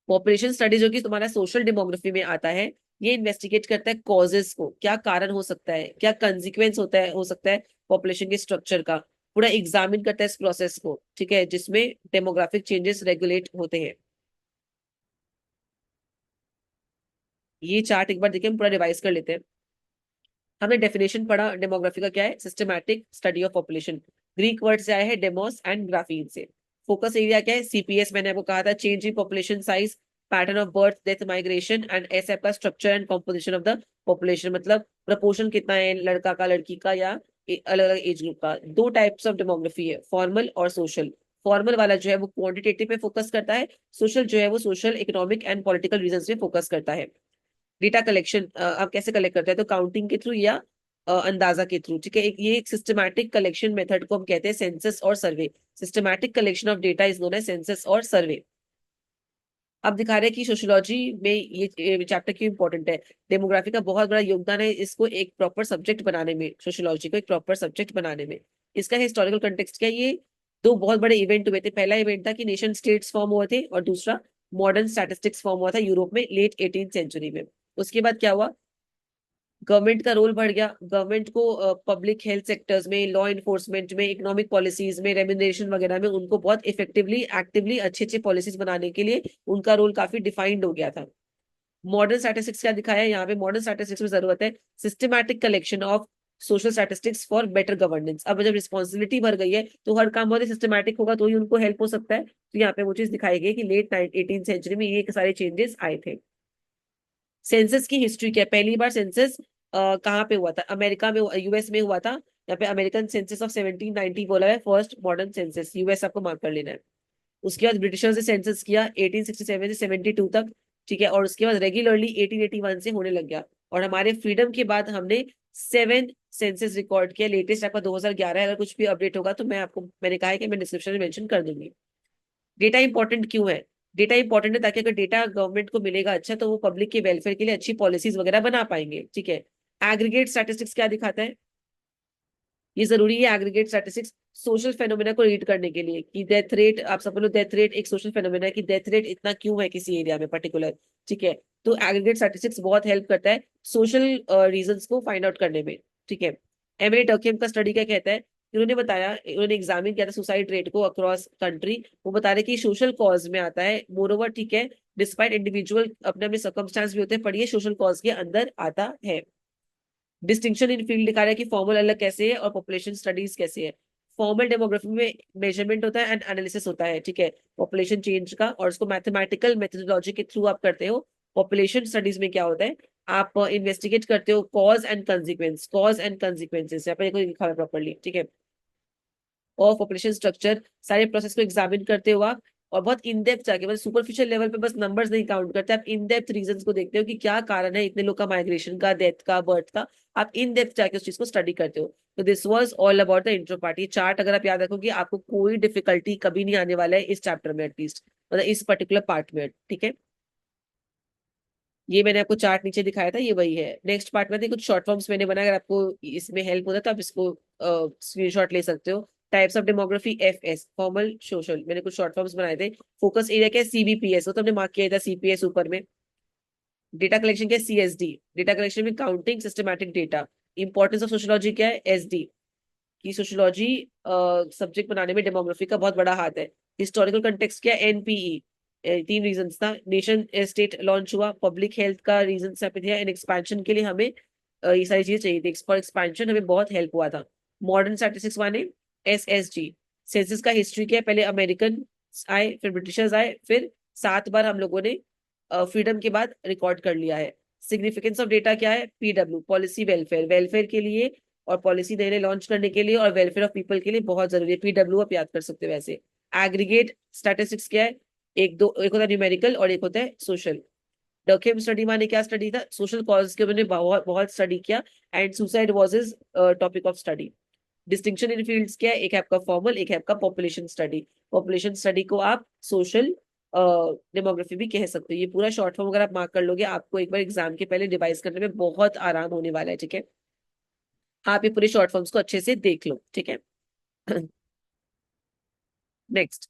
Population study जो कि तुम्हारा सोशल डेमोग्राफी में आता है, ये इन्वेस्टिगेट करता है कॉजेस को, क्या कारण हो सकता है, क्या कंसिक्वेंस होता है हो सकता है पॉपुलेशन के स्ट्रक्चर का, पूरा एग्जामिन करता है इस प्रोसेस को, ठीक है, जिसमें डेमोग्राफिक चेंजेस रेगुलेट होते हैं। ये चार्ट एक बार देखिए, हम पूरा रिवाइज कर लेते हैं। हमने डेफिनेशन पढ़ा डेमोग्राफी का क्या है, systematic study of population. Greek word से आया है डेमोस एंड ग्राफीन से। फोकस एरिया क्या है, सीपीएस, मैंने आपको कहा था, change in population size, pattern of birth death migration and ऐसे आपका structure and composition of the population, मतलब प्रपोर्शन कितना है लड़का का लड़की का या अलग अलग एज ग्रुप का। दो टाइप्स ऑफ डेमोग्राफी है, फॉर्मल और सोशल। फॉर्मल वाला जो है वो क्वांटिटेटिव पे फोकस करता है, सोशल जो है वो social, economic and political reason पे फोकस करता है। डेटा कलेक्शन आप कैसे कलेक्ट करते हैं, तो काउंटिंग के थ्रू या अंदाजा के थ्रू, ठीक है। ये एक सिस्टमैटिक कलेक्शन मेथड को हम कहते हैं सेंसस और survey. Systematic collection of data is known as census और सर्वे। अब दिखा रहे हैं कि सोशियोलॉजी में ये चैप्टर क्यों इंपॉर्टेंट है। डेमोग्राफी का बहुत बड़ा योगदान है इसको एक प्रॉपर सब्जेक्ट बनाने में, सोशियोलॉजी को एक प्रॉपर सब्जेक्ट बनाने में। इसका हिस्टोरिकल कंटेक्स्ट क्या है, ये दो बहुत बड़े इवेंट हुए थे। पहला इवेंट था कि नेशन स्टेट्स फॉर्म हुए थे, और दूसरा मॉडर्न स्टैटिस्टिक्स फॉर्म हुआ था यूरोप में लेट 18th सेंचुरी में। उसके बाद क्या हुआ, गवर्नमेंट का रोल बढ़ गया। गवर्नमेंट को पब्लिक हेल्थ सेक्टर्स में, लॉ इन्फोर्समेंट में, इकोनॉमिक पॉलिसीज में, रेम्यूनरेशन वगैरह में उनको बहुत इफेक्टिवली एक्टिवली अच्छे अच्छे पॉलिसीज बनाने के लिए उनका रोल काफी डिफाइंड हो गया था। मॉडर्न स्टैटिस्टिक्स क्या दिखाया है यहाँ पे, मॉडर्न स्टैटिस्टिक्स में जरूरत है systematic collection of social statistics for better governance. अब जब रिस्पॉन्सिबिलिटी बढ़ गई है तो हर काम बहुत सिस्टमैटिक होगा तो ही उनको हेल्प हो सकता है। तो यहाँ पे वो चीज दिखाई गई कि लेट 18th सेंचुरी में ये सारे चेंजेस आए थे। सेंसस की हिस्ट्री क्या है, पहली बार सेंसस कहाँ पे हुआ था, अमेरिका में, यूएस में हुआ था। यहाँ पे अमेरिकन सेंसस ऑफ 1790 बोला है, फर्स्ट मॉडर्न सेंसस, यूएस आपको मार्क कर लेना है। उसके बाद ब्रिटिशर्स ने सेंसस किया 1867 से 72 तक, ठीक है, और उसके बाद रेगुलरली 1881 से होने लग गया। और हमारे फ्रीडम के बाद हमने 7 सेंसस रिकॉर्ड किया, लेटेस्ट आपका 2011 है। अगर कुछ भी अपडेट होगा तो मैं आपको, मैंने कहा है कि मैं डिस्क्रिप्शन में मेंशन कर दूंगी। डेटा इंपॉर्टेंट क्यों है, डेटा इंपॉर्टेंट है ताकि अगर डेटा गवर्नमेंट को मिलेगा अच्छा तो वो पब्लिक के वेलफेयर के लिए अच्छी पॉलिसीज वगैरह बना पाएंगे, ठीक है। एग्रीगेट स्टैटिस्टिक्स क्या दिखाता है, ये जरूरी है एग्रीगेट स्टैटिस्टिक्स सोशल फेनोमेना को रीड करने के लिए, कि डेथ रेट, आप सब लोग, डेथ रेट एक सोशल फेनोमेना है कि डेथ रेट इतना क्यों है किसी एरिया में पर्टिकुलर, ठीक है। तो एग्रीगेट स्टैटिस्टिक्स बहुत हेल्प करता है सोशल रीजंस को फाइंड आउट करने में, ठीक है। एमिली डर्कहेम का स्टडी क्या कहता है, उन्होंने बताया, उन्होंने एग्जामिन किया था सुसाइड रेट को अक्रॉस कंट्री। वो बता रहे कि सोशल कॉज में आता है, मोर ठीक है, डिस्पाइट इंडिविजुअल अपने अपने सर्कमस्टांस भी होते हैं, पढ़िए सोशल कॉज के अंदर आता है। डिस्टिंक्शन इन फील्ड दिखा रहा है कि फॉर्मल अलग कैसे है और पॉपुलेशन स्टडीज कैसे है। फॉर्मल डेमोग्राफी में मेजरमेंट होता है एंड एनालिसिस होता है, ठीक है, पॉपुलेशन चेंज का, और उसको मैथमेटिकल मेथोडोलॉजी के थ्रू आप करते हो। पॉपुलेशन स्टडीज में क्या होता है, आप इन्वेस्टिगेट करते हो cause and consequence, cause and consequences, यहाँ पे देखो लिखा हुआ है प्रॉपर्ली, ठीक है। और पॉपुलेशन स्ट्रक्चर, सारे प्रोसेस को एग्जामिन करते हो आप, और बहुत इन डेप्थ जाके, मतलब सुपरफिशियल लेवल पे बस नंबर्स नहीं काउंट करते, आप इन डेप्थ रीजंस को देखते हो कि क्या कारण है इतने लोग का माइग्रेशन का, डेथ का, बर्थ का, आप इन डेप्थ जाके उस चीज को स्टडी करते हो। तो this was all about the intro part. ये चार्ट अगर आप याद रखोगे आपको कोई डिफिकल्टी कभी नहीं आने वाला है इस चैप्टर में, एटलीस्ट मतलब इस पर्टिकुलर पार्ट में, ठीक है। ये मैंने आपको चार्ट नीचे दिखाया था, ये वही है। नेक्स्ट पार्ट में कुछ शॉर्ट फॉर्म्स मैंने बनाया, अगर आपको इसमें हेल्प होता है तो आप इसको स्क्रीनशॉट ले सकते हो। Types of demography, FS, formal, social, मैंने कुछ शॉर्ट फॉर्म्स बनाए थे। फोकस एरिया क्या है, सीबीपीएस, वो तो हमने मार्क किया था, सीपीएस ऊपर में। डेटा कलेक्शन क्या है, सीएसडी, डेटा कलेक्शन में counting systematic data. Importance of sociology क्या है, एसडी, की सोशोलॉजी सब्जेक्ट बनाने में डेमोग्राफी का बहुत बड़ा हाथ है। हिस्टोरिकल कंटेक्स्ट क्या, एनपीई, तीन रीजंस था। नेशन स्टेट लॉन्च हुआ, पब्लिक हेल्थ का रीजन यहाँ पे दिया, एंड एक्सपेंशन के लिए हमें ये सारी चीजें चाहिए थी, फॉर एक्सपेंशन हमें बहुत हेल्प हुआ था। मॉडर्न स्टैटिस्टिक्स माने एसएसजी, सेंसस का हिस्ट्री क्या है, पहले अमेरिकन आए, फिर ब्रिटिशर्स आए, फिर 7 बार हम लोगों ने फ्रीडम के बाद रिकॉर्ड कर लिया है। सिग्निफिकेंस ऑफ डेटा क्या है, पीडब्ल्यू, पॉलिसी वेलफेयर, वेलफेयर के लिए और पॉलिसी नए नए लॉन्च करने के लिए और वेलफेयर ऑफ पीपल के लिए बहुत जरूरी है। पीडब्ल्यू आप याद कर सकते हो वैसे। एग्रीगेट स्टैटिस्टिक्स क्या है, एक होता है न्यूमेरिकल और एक होता है सोशल। डर्केम स्टडी माने क्या स्टडी था, सोशल कॉज के मैंने बहुत बहुत स्टडी किया, and suicide was is topic of study. Distinction in fields क्या है, एक है आपका फॉर्मल, एक है आपका पॉपुलेशन स्टडी। पॉपुलेशन स्टडी को आप सोशल डेमोग्राफी भी कह सकते हो। ये पूरा शॉर्ट फॉर्म अगर आप मार्क कर लोगे, आपको एक बार एग्जाम के पहले रिवाइज करने में बहुत आराम होने वाला है, ठीक है। आप ये पूरे शॉर्ट फॉर्म्स को अच्छे से देख लो, ठीक है। नेक्स्ट,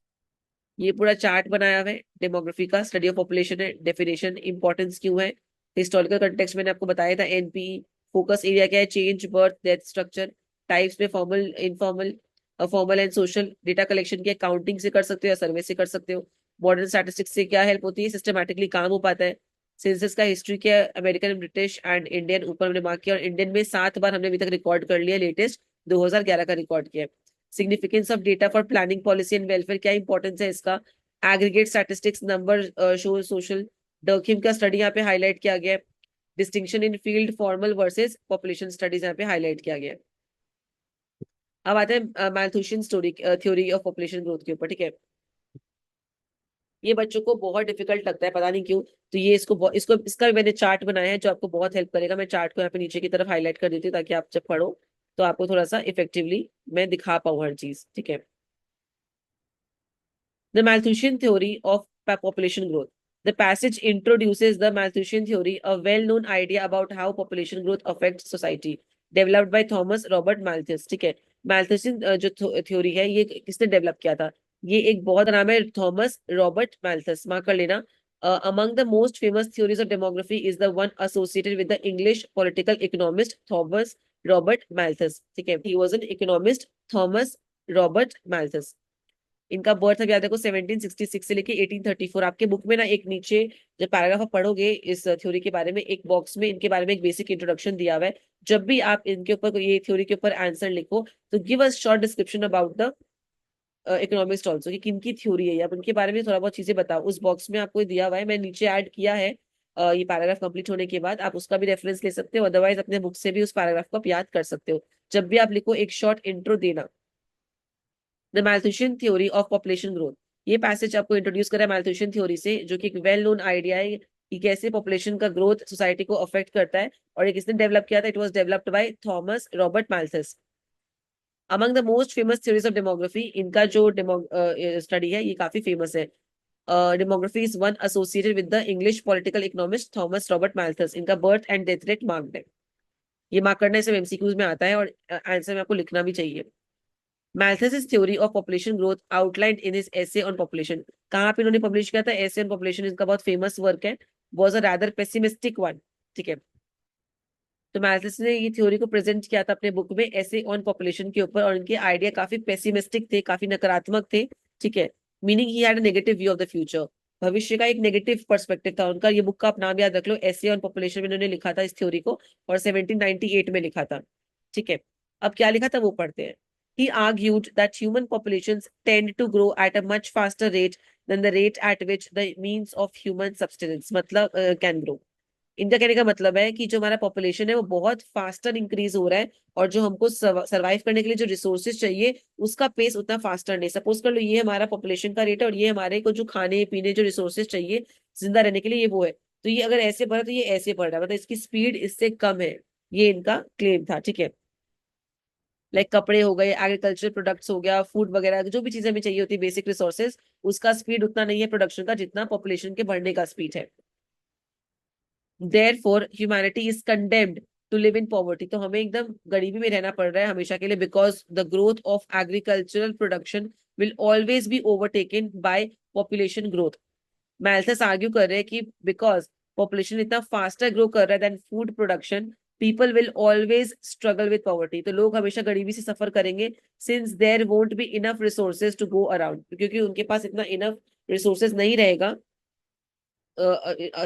ये पूरा चार्ट बनाया हुआ है डेमोग्राफी का, स्टडी ऑफ पॉपुलेशन है, डेफिनेशन, इंपॉर्टेंस क्यों है, हिस्टोरिकल कंटेक्स्ट मैंने आपको बताया था, एनपी, फोकस एरिया क्या है, change, birth, death, structure, types में formal, informal, formal and social, data collection क्या काउंटिंग से कर सकते हो या सर्वे से कर सकते हो। मॉडर्न स्टैटिस्टिक्स से क्या हेल्प होती है, सिस्टमैटिकली काम हो पाता है। सेंसस का हिस्ट्री क्या है, अमेरिकन, ब्रिटिश एंड इंडियन, ऊपर हमने मार्क किया, और इंडियन में 7 बार हमने अभी तक रिकॉर्ड कर लिया, लेटेस्ट 2011 का रिकॉर्ड किया है। Significance of data for planning, policy and welfare, क्या इंपॉर्टेंस है इसका। Aggregate statistics, number show social. Durkheim का स्टडी यहाँ पे हाईलाइट किया गया है। Distinction in field, formal versus population studies यहाँ पे हाईलाइट किया गया है। अब आते हैं Malthusian story, theory of population growth के ऊपर, ठीक है। ये बच्चों को बहुत डिफिकल्ट लगता है, पता नहीं क्यों। तो ये इसको इसका भी मैंने चार्ट बनाया है जो आपको बहुत हेल्प करेगा। मैं चार्ट को यहाँ पे नीचे की तरफ हाईलाइट कर देती हूँ ताकि आप जब पढ़ो तो आपको थोड़ा सा इफेक्टिवली मैं दिखा पाऊँ हर चीज, ठीक है। The Malthusian theory of population growth. The passage introduces the Malthusian theory, a well-known idea about how population growth affects society, developed by Thomas Robert Malthus. ठीक है, Malthusian जो थ्योरी है ये किसने डेवलप किया था, ये एक बहुत नाम है, थॉमस रॉबर्ट मैल्थस, मार्क कर लेना। Among the most famous theories of demography is the one associated with the English political economist Thomas Robert Malthus. ठीक है, he was an economist, Thomas Robert Malthus। इनका बर्थ अब याद रखो 1766 से लेके 1834। आपके बुक में ना एक नीचे जब पैराग्राफ आप पढ़ोगे इस थ्योरी के बारे में, एक बॉक्स में इनके बारे में एक बेसिक इंट्रोडक्शन दिया हुआ है। जब भी आप इनके ऊपर ये थ्योरी के ऊपर आंसर लिखो तो give a short description about the economist also, कि किनकी थ्योरी है, आप उनके बारे में थोड़ा बहुत चीजें बताओ। उस बॉक्स में आपको दिया हुआ है, मैं नीचे ऐड किया है। ये पैराग्राफ कंप्लीट होने के बाद आप उसका भी रेफरेंस ले सकते हो, अदरवाइज अपने बुक से भी उस पैराग्राफ को आप याद कर सकते हो। जब भी आप लिखो एक शॉर्ट इंट्रो देना। The Malthusian theory of population growth, ये पैसेज आपको इंट्रोड्यूस करा है मैल्थुशियन थ्योरी से, जो कि एक वेल नोन आइडिया है कि कैसे पॉपुलेशन का ग्रोथ सोसाइटी को अफेक्ट करता है, और ये किसने डेवलप किया था, it was developed by Thomas Robert Malthus. Among the most famous theories of demography, इनका जो स्टडी है ये काफी फेमस है। Demography is one associated with the English political economist Thomas Robert Malthus. इनका birth and death rate marked है, ये mark करना सब एमसीक्यूज में आता है और आंसर में आपको लिखना भी चाहिए। Malthus's theory of population growth outlined in his essay on population, कहाँ पे इन्होंने पब्लिश किया था, essay on population, इनका बहुत फेमस वर्क है, was a rather pessimistic one, ठीक है। तो मैल्थस ने ये थ्योरी को प्रेजेंट किया था अपने बुक में ऐसे ऑन पॉपुलेशन के ऊपर, और इनके आइडिया काफी पेसिमिस्टिक थे, काफी नकारात्मक थे, ठीक है। Meaning he had a negative view of the future, भविष्य का एक नेगेटिव पर्सपेक्टिव था उनका। ये बुक का आप नाम याद रख लो, ऐसे ऑन पॉपुलेशन में इन्होंने लिखा था इस थ्योरी को, और 1798 में लिखा था, ठीक है। अब क्या लिखा था वो पढ़ते हैं। He argued that human populations tend to grow at a much faster rate than the rate at which the means of human subsistence मतलब can grow. इनका कहने का मतलब है कि जो हमारा पॉपुलेशन है वो बहुत फास्टर इंक्रीज हो रहा है, और जो हमको सर्वाइव करने के लिए जो रिसोर्सेज चाहिए उसका पेस उतना फास्टर नहीं। सपोज कर लो ये हमारा पॉपुलेशन का रेट है, और ये हमारे को जो खाने पीने जो रिसोर्सेज चाहिए जिंदा रहने के लिए ये वो है, तो ये अगर ऐसे बढ़ा तो ये ऐसे बढ़ रहा है, मतलब इसकी स्पीड इससे कम है। ये इनका क्लेम था, ठीक है। लाइक कपड़े हो गए, एग्रीकल्चर प्रोडक्ट्स हो गया, फूड वगैरह जो भी चीजें हमें चाहिए होती है बेसिक रिसोर्सेज, उसका स्पीड उतना नहीं है प्रोडक्शन का जितना पॉपुलेशन के बढ़ने का स्पीड है। Therefore humanity is condemned to live in poverty, तो हमें एकदम गरीबी में रहना पड़ रहा है हमेशा के लिए, because the growth of agricultural production will always be overtaken by population growth। Malthus argue कर रहे हैं कि बिकॉज पॉपुलेशन इतना फास्टर ग्रो कर रहा है then food production, people will always struggle with poverty, तो लोग हमेशा गरीबी से सफर करेंगे, since there won't be enough resources to go around, क्योंकि उनके पास इतना इनफ रिसोर्सेज नहीं रहेगा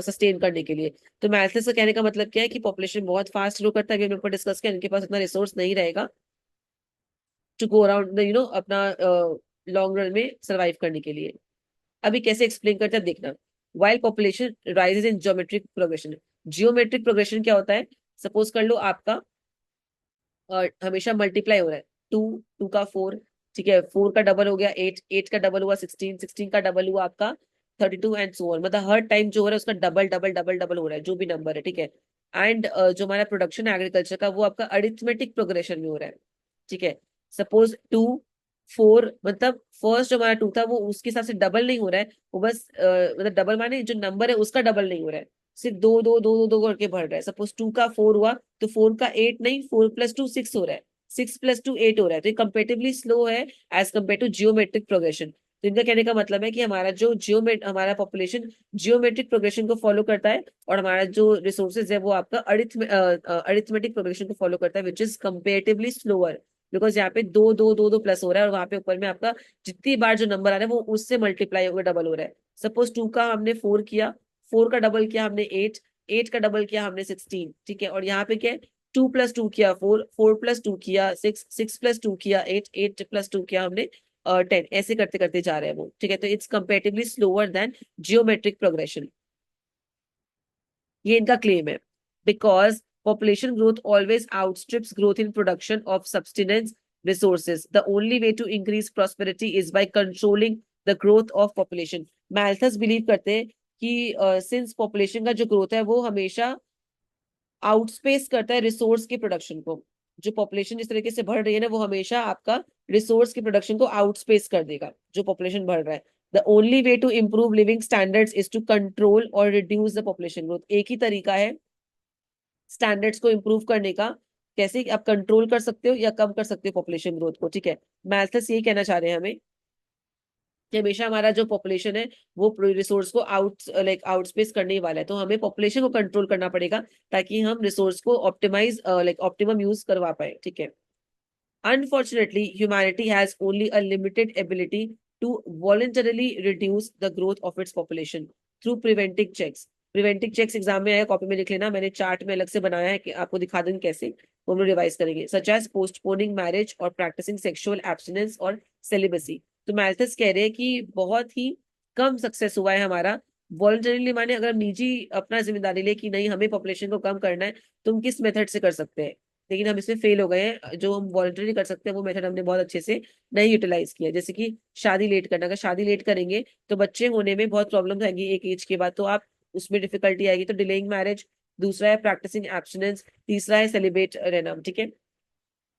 सस्टेन करने के लिए। तो मैल्थस का कहने का मतलब क्या है कि पॉपुलेशन बहुत फास्ट ग्रो करता है, अभी हम ऊपर डिस्कस किया, इनके पास इतना रिसोर्स नहीं रहेगा टू गो अराउंड अपना लॉन्ग रन में सर्वाइव करने के लिए। अभी कैसे एक्सप्लेन करते हैं देखना। While population rises in geometric progression, geometric progression क्या होता है? सपोज कर लो आपका हमेशा मल्टीप्लाई हो रहा है, टू, टू का फोर, ठीक है, फोर का डबल हो गया एट, एट का डबल हुआ सिक्सटीन, सिक्सटीन का डबल हुआ आपका 32 एंड सो ऑन, मतलब हर टाइम जो हो रहा है उसका डबल डबल डबल डबल हो रहा है जो भी नंबर है, ठीक है। एंड जो हमारा प्रोडक्शन है एग्रीकल्चर का वो आपका अरिथमेटिक प्रोग्रेशन में हो रहा है, ठीक है। सपोज टू, फोर, मतलब फर्स्ट जो हमारा टू था वो उसके हिसाब से डबल नहीं हो रहा है, वो बस मतलब डबल माने जो नंबर है उसका डबल नहीं हो रहा है, सिर्फ दो दो दो दो दो करके बढ़ रहा है। सपोज टू का फोर हुआ तो फोर का एट नहीं, फोर प्लस टू सिक्स हो रहा है, सिक्स प्लस टू एट हो रहा है, तो ये कंपेरेटिवली स्लो है as compare to geometric progression. तो इनका कहने का मतलब है कि हमारा जो हमारा पॉपुलेशन जियोमेट्रिक प्रोग्रेशन को फॉलो करता है, और हमारा जो रिसोर्सेज है वो आपका अरिथमेटिक प्रोग्रेशन को फॉलो करता है, which is comparatively slower, because यहाँ पे दो दो दो दो प्लस हो रहा है, और वहां पे ऊपर में आपका जितनी बार जो नंबर आ रहा है वो उससे मल्टीप्लाई होकर डबल हो रहा है। सपोज टू का हमने फोर किया, फोर का डबल किया हमने एट, एट का डबल किया हमने सिक्सटीन, ठीक है। और यहाँ पे क्या है, टू प्लस टू किया फोर, फोर प्लस टू किया सिक्स, सिक्स प्लस टू किया एट, एट प्लस टू किया हमने 10, ऐसे करते करते जा रहे हैं वो, ठीक है। तो it's comparatively slower then geometric progression, ये इनका क्लेम है। Because population growth always outstrips growth in production of subsistence resources. The only way to increase prosperity is by controlling the growth of population. Malthus believe करते हैं कि since population का जो growth है वो हमेशा आउटस्पेस करता है रिसोर्स के प्रोडक्शन को, जो पॉपुलेशन जिस तरीके से बढ़ रही है ना वो हमेशा आपका रिसोर्स के प्रोडक्शन को आउटस्पेस कर देगा जो पॉपुलेशन बढ़ रहा है। The only way to improve living standards is to control और रिड्यूस द पॉपुलेशन ग्रोथ। एक ही तरीका है स्टैंडर्ड्स को इम्प्रूव करने का, कैसे आप कंट्रोल कर सकते हो या कम कर सकते हो पॉपुलेशन ग्रोथ को, ठीक है। मैल्थस यही कहना चाह रहे हैं हमें कि हमेशा हमारा जो पॉपुलेशन है वो रिसोर्स को आउटस्पेस करने ही वाला है, तो हमें पॉपुलेशन को कंट्रोल करना पड़ेगा ताकि हम रिसोर्स को ऑप्टिमाइज ऑप्टिमम यूज करवा पाए, ठीक है। Unfortunately, humanity has only a limited ability to voluntarily reduce the growth of its population through preventive checks. Preventive checks exam में आया, कॉपी में लिख लेना, मैंने चार्ट में अलग से बनाया है कि आपको दिखा देंगे कैसे, वो हम लोग रिवाइज करेंगे। सच एज पोस्टपोनिंग मैरिज और प्रैक्टिसिंग सेक्सुअल एब्सटिनेंस और सेलिबसी। तो मैल्थस कह रहे हैं कि बहुत ही कम सक्सेस हुआ है हमारा वॉलंटरीली, माने अगर निजी अपना जिम्मेदारी ले कि नहीं हमें पॉपुलेशन को कम करना है, तुम किस मेथड से कर सकते हैं, लेकिन हम इसमें फेल हो गए हैं। जो हम वॉलंटरी कर सकते हैं वो मेथड हमने बहुत अच्छे से नहीं यूटिलाइज किया, जैसे कि शादी लेट करना। अगर शादी लेट करेंगे तो बच्चे होने में बहुत प्रॉब्लम आएंगी एक एज के बाद, तो आप उसमें डिफिकल्टी आएगी, तो डिलेइंग मैरिज। दूसरा है प्रैक्टिसिंग एब्सटिनेंस, तीसरा है सेलिब्रेट रहना, ठीक है।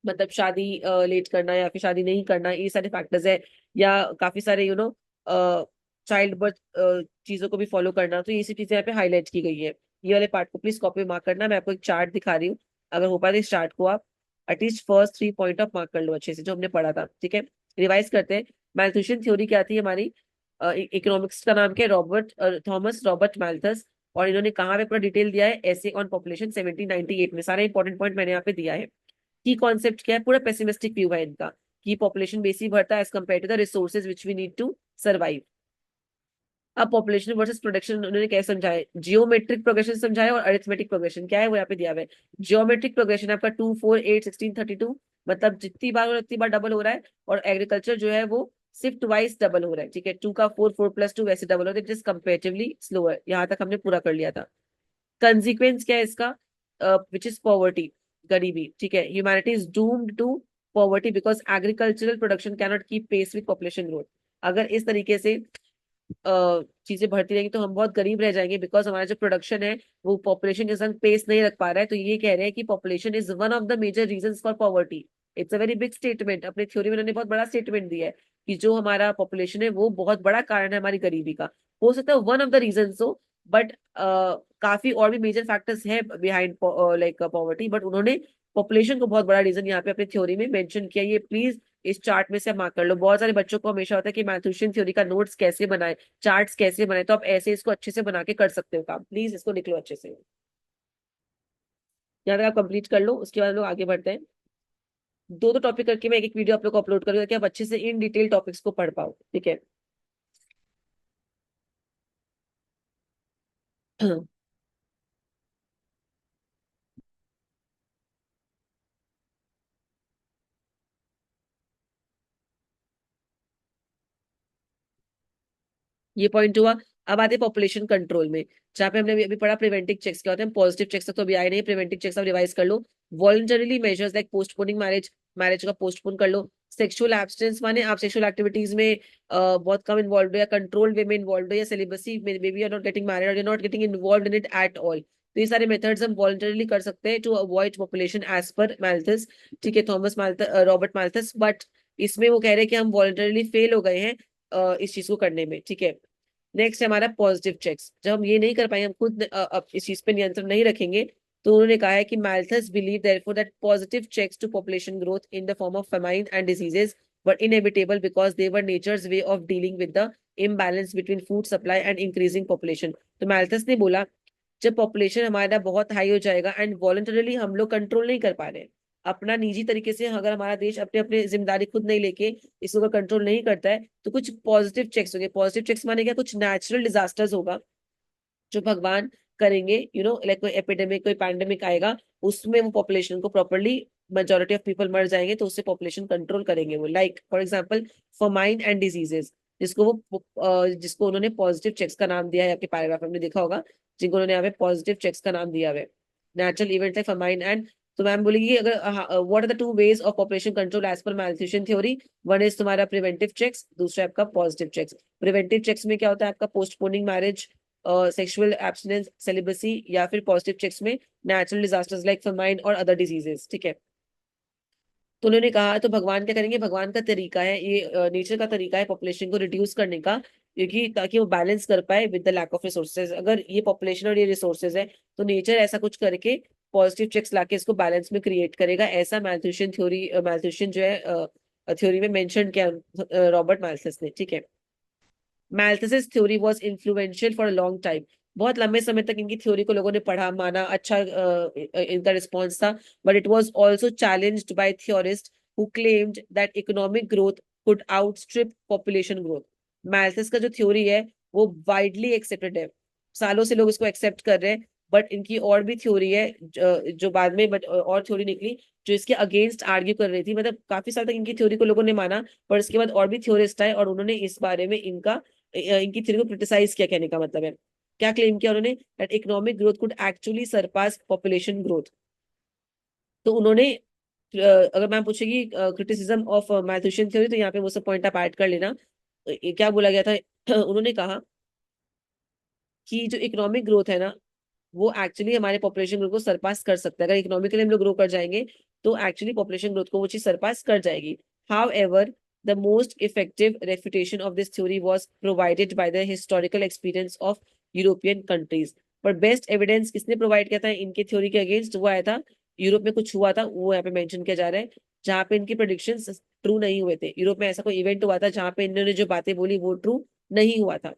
मतलब शादी लेट करना या फिर शादी नहीं करना, ये सारे फैक्टर्स है, या काफी सारे चाइल्ड बर्थ चीजों को भी फॉलो करना, तो ये सब चीजें यहाँ पे हाईलाइट की गई है। ये वाले पार्ट को प्लीज कॉपी में मार्क करना, मैं आपको एक चार्ट दिखा रही हूँ, अगर हो पाए तो इस चार्ट को आप at least first 3 point of mark कर लो अच्छे से, जो हमने पढ़ा था, ठीक है। रिवाइज करते हैं। मैल्थुसियन थ्योरी क्या थी हमारी, इकोनॉमिक्स का नाम क्या है, रॉबर्ट थॉमस रॉबर्ट मैल्थस, और इन्होंने कहाँ पे पूरा डिटेल दिया है, ऐसे ऑन पॉपुलेशन 1798 में, सारे इंपॉर्टेंट पॉइंट मैंने यहाँ पे दिया है। की कॉन्सेप्ट क्या है, पूरा पेसिमिस्टिक व्यू है इनका कि पॉपुलेशन बेसी बढ़ता है as compare to the resources which we need to survive. अब पॉपुलेशन वर्सेस प्रोडक्शन उन्होंने क्या समझाया, जियोमेट्रिक प्रोग्रेशन समझाया, और अरिथमेटिक प्रोग्रेशन क्या है वो यहाँ पे दिया हुआ है। जियोमेट्रिक प्रोग्रेशन आपका 2 4 8 16 32, मतलब जितनी बार हो उतनी बार डबल हो रहा है, और एग्रीकल्चर जो है वो सिर्फ ट्वाइस डबल हो रहा है, ठीक है। टू का फोर, फोर प्लस टू वैसे डबल हो रहा है, इट इज कंपेरेटिवली स्लोअर। यहाँ तक हमने पूरा कर लिया था। कंसिक्वेंस क्या है इसका, विच इज पॉवर्टी, गरीबी, ठीक है। Humanity is doomed to poverty because agricultural production cannot keep pace with population growth. अगर इस तरीके से चीजें बढ़ती रहेंगी तो हम बहुत गरीब रह जाएंगे, बिकॉज हमारा जो प्रोडक्शन है वो पॉपुलेशन के संग पेस नहीं रख पा रहा है। तो ये कह रहे हैं कि population is one of the major reason for poverty. It's a very big statement, अपने थ्योरी में उन्होंने बहुत बड़ा स्टेटमेंट दिया है कि जो हमारा पॉपुलेशन है वो बहुत बड़ा कारण है हमारी गरीबी का। हो सकता है वन ऑफ द रीजन हो, बट काफी और भी मेजर फैक्टर्स है बिहाइंड लाइक पॉवर्टी, बट उन्होंने पॉपुलेशन को बहुत बड़ा रीजन यहाँ पे अपनी थ्योरी में मेंशन किया। ये प्लीज इस चार्ट में से आप मार्क कर लो। बहुत सारे बच्चों को हमेशा होता है कि मैथ्यूशियन थ्योरी का नोट्स कैसे बनाए, चार्ट्स कैसे बनाए, तो आप ऐसे इसको अच्छे से बना के कर सकते हो काम। प्लीज इसको लिख लो अच्छे से। यहाँ तक आप कंप्लीट कर लो, उसके बाद हम लोग आगे बढ़ते हैं। दो दो टॉपिक करके मैं एक एक वीडियो आप लोग को अपलोड करूंगा ताकि आप अच्छे से इन डिटेल टॉपिक्स को पढ़ पाओ, ठीक है। ये पॉइंट हुआ। अब आते हैं पॉपुलेशन कंट्रोल में, जहाँ पे हमने अभी पढ़ा प्रिवेंटिव चेक्स क्या होते हैं। पॉजिटिव चेक्स तक तो अभी आए नहीं, प्रिवेंटिव चेक्स आप रिवाइज कर लो। Voluntarily measures like postponing marriage, marriage का पोस्टपोन कर लो। सेक्सुअल एब्सटेंस माने आप सेक्सुअल एक्टिविटीज में बहुत कम इन्वॉल्व हो, या कंट्रोल वे में इन्वॉल्व हो, या सेलिबसी में maybe are not getting married और you not getting involve in it at all. तो ये सारे मेथड्स हम वॉलंटरीली कर सकते हैं to avoid population as per मैल्थस, ठीक है, थॉमस मैल्थस, रॉबर्ट मैल्थस। बट इसमें वो कह रहे हैं कि हम वॉलंटरीली फेल हो गए हैं इस चीज को करने में, ठीक है। नेक्स्ट है हमारा पॉजिटिव चेक्स। जब हम ये नहीं कर पाएंगे, हम खुद इस चीज पे नियंत्रण नहीं रखेंगे, तो उन्होंने कहा है कि Malthus believe therefore that positive checks to population growth in the form of famine and diseases were inevitable because they were nature's way of dealing with the imbalance between food supply and increasing population. तो Malthus ने बोला जब population हमारा बहुत high हो जाएगा and voluntarily हम लोग कंट्रोल नहीं कर पा रहे हैं, अपना निजी तरीके से अगर हमारा देश अपने अपने जिम्मेदारी खुद नहीं लेके इसको कंट्रोल नहीं करता है, तो कुछ पॉजिटिव चेक्स होंगे। पॉजिटिव चेक्स माने क्या, कुछ नेचुरल डिजास्टर्स होगा जो भगवान करेंगे, लाइक कोई एपिडेमिक, कोई पैंडेमिक आएगा, उसमें वो पॉपुलेशन को प्रॉपरली, मेजोरिटी ऑफ पीपल मर जाएंगे तो उससे पॉपुलेशन कंट्रोल करेंगे वो। Like for example famine and diseases, जिसको उन्होंने पॉजिटिव चेक्स का नाम दिया है, आपके पैराग्राफ में हमने देखा होगा, जिनको उन्होंने यहाँ पे पॉजिटिव चेक्स का नाम दिया है, नेचुरल इवेंट है फॉरमाइन एंड। तो मैम बोलेगी अगर what are the two ways of population control as per Malthusian theory. One is तुम्हारा प्रिवेंटिव चेक्स, दूसरा आपका पॉजिटिव चेक्स। प्रिवेंटिव चेक्स में क्या होता है आपका postponing marriage, sexual abstinence, celibacy, या फिर पॉजिटिव चेक्स में नेचुरल डिजास्टर्स लाइक फेमाइन और अदर डिजीजेस, ठीक है। तो उन्होंने कहा तो भगवान क्या करेंगे, भगवान का तरीका है ये, नेचर का तरीका है पॉपुलेशन को रिड्यूस करने का, क्योंकि ताकि वो बैलेंस कर पाए with the lack of resources. अगर ये पॉपुलेशन और ये रिसोर्सेज है तो नेचर ऐसा कुछ करके पॉजिटिव चेक्स लाके इसको बैलेंस में क्रिएट करेगा, ऐसा मैल्थ्यूशियन थ्योरी, मैल्थ्यूशियन जो है थ्योरी में मेंशन किया रॉबर्ट मैल्थस ने, ठीक है। Malthus theory was influential for a long time. बहुत लंबे समय तक इनकी थ्योरी को लोगों ने पढ़ा, माना, अच्छा इनका रिस्पॉन्स था। But it was also challenged by theorist who claimed that economic growth could outstrip population growth. Malthus का जो थ्योरी है वो वाइडली एक्सेप्टेड है, सालों से लोग इसको एक्सेप्ट कर रहे हैं। बट इनकी और भी थ्योरी है जो बाद में बट और थ्योरी निकली जो इसके अगेंस्ट आर्ग्यू कर रही थी। मतलब काफी साल तक इनकी थ्योरी को लोगों ने माना, पर इसके बाद और भी थ्योरिस्ट आए और उन्होंने इस बारे में इनकी थ्योरी को क्रिटिसाइज किया। कहने का मतलब है क्या क्लेम किया उन्होंने, that economic growth could actually surpass population growth. तो उन्होंने अगर मैम पूछेगी क्रिटिसिज्म ऑफ मैथ्यूशियन थ्योरी, तो यहाँ पे वो सब पॉइंट आप ऐड कर लेना। क्या बोला गया था उन्होंने कहा कि जो इकोनॉमिक ग्रोथ है ना वो एक्चुअली हमारे पॉपुलेशन ग्रोथ को सरपास कर सकता है। अगर इकोनॉमिकली हम लोग ग्रो कर जाएंगे तो एक्चुअली पॉपुलेशन ग्रोथ को वो चीज सरपास कर जाएगी। However the most effective refutation of this theory was provided by the historical experience of European countries. पर बेस्ट एविडेंस किसने प्रोवाइड किया था इनके थ्योरी के अगेंस्ट, वो आया था यूरोप में कुछ हुआ था, वो यहाँ पे मेंशन किया जा रहा है, जहाँ पे इनकी प्रोडिक्शन ट्रू नहीं हुए थे। यूरोप में ऐसा कोई इवेंट हुआ था जहाँ पे इन्होंने जो बातें बोली वो ट्रू नहीं हुआ था।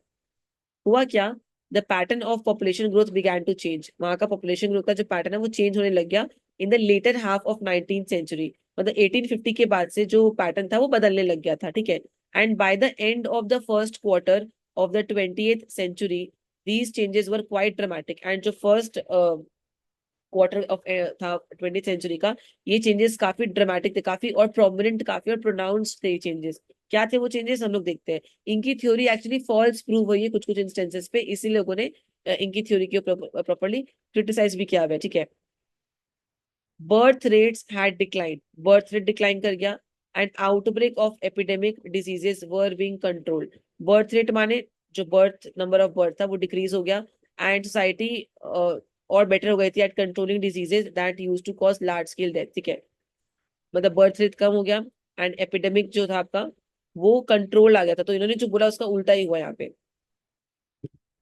हुआ क्या, the pattern of population growth began to change. वहां का पॉपुलेशन ग्रोथ का जो पैटर्न है वो चेंज होने लग गया in the later half of 19th century. मतलब 1850 के बाद से जो पैटर्न था वो बदलने लग गया था, ठीक है। And by the end of the first quarter of the 20th century these changes were quite dramatic. And जो फर्स्ट क्वार्टर ऑफ था 20th सेंचुरी का, ये चेंजेस काफी ड्रामेटिक थे, काफी और प्रोमिनेंट, काफी और प्रोनाउंस्ड थे चेंजेस। क्या थे वो चेंजेस हम लोग देखते हैं। इनकी थ्योरी एक्चुअली फॉल्स प्रूव हुई है कुछ कुछ इंस्टेंसेस पे, इसी लोगों ने इनकी थ्योरी की प्रॉपरली क्रिटिसाइज भी किया हुआ है, ठीक है। Birth rates had decline, birth rate decline कर गया, and outbreak of epidemic diseases were being controlled. Birth rate माने जो बर्थ नंबर ऑफ बर्थ था वो डिक्रीज हो गया, एंड सोसाइटी और बेटर हो गई थी at controlling diseases that use to cause large scale death, ठीक है। मतलब बर्थ रेट कम हो गया एंड एपिडेमिक जो था आपका वो कंट्रोल आ गया था, तो इन्होंने जो बोला उसका उल्टा ही हुआ यहाँ पे।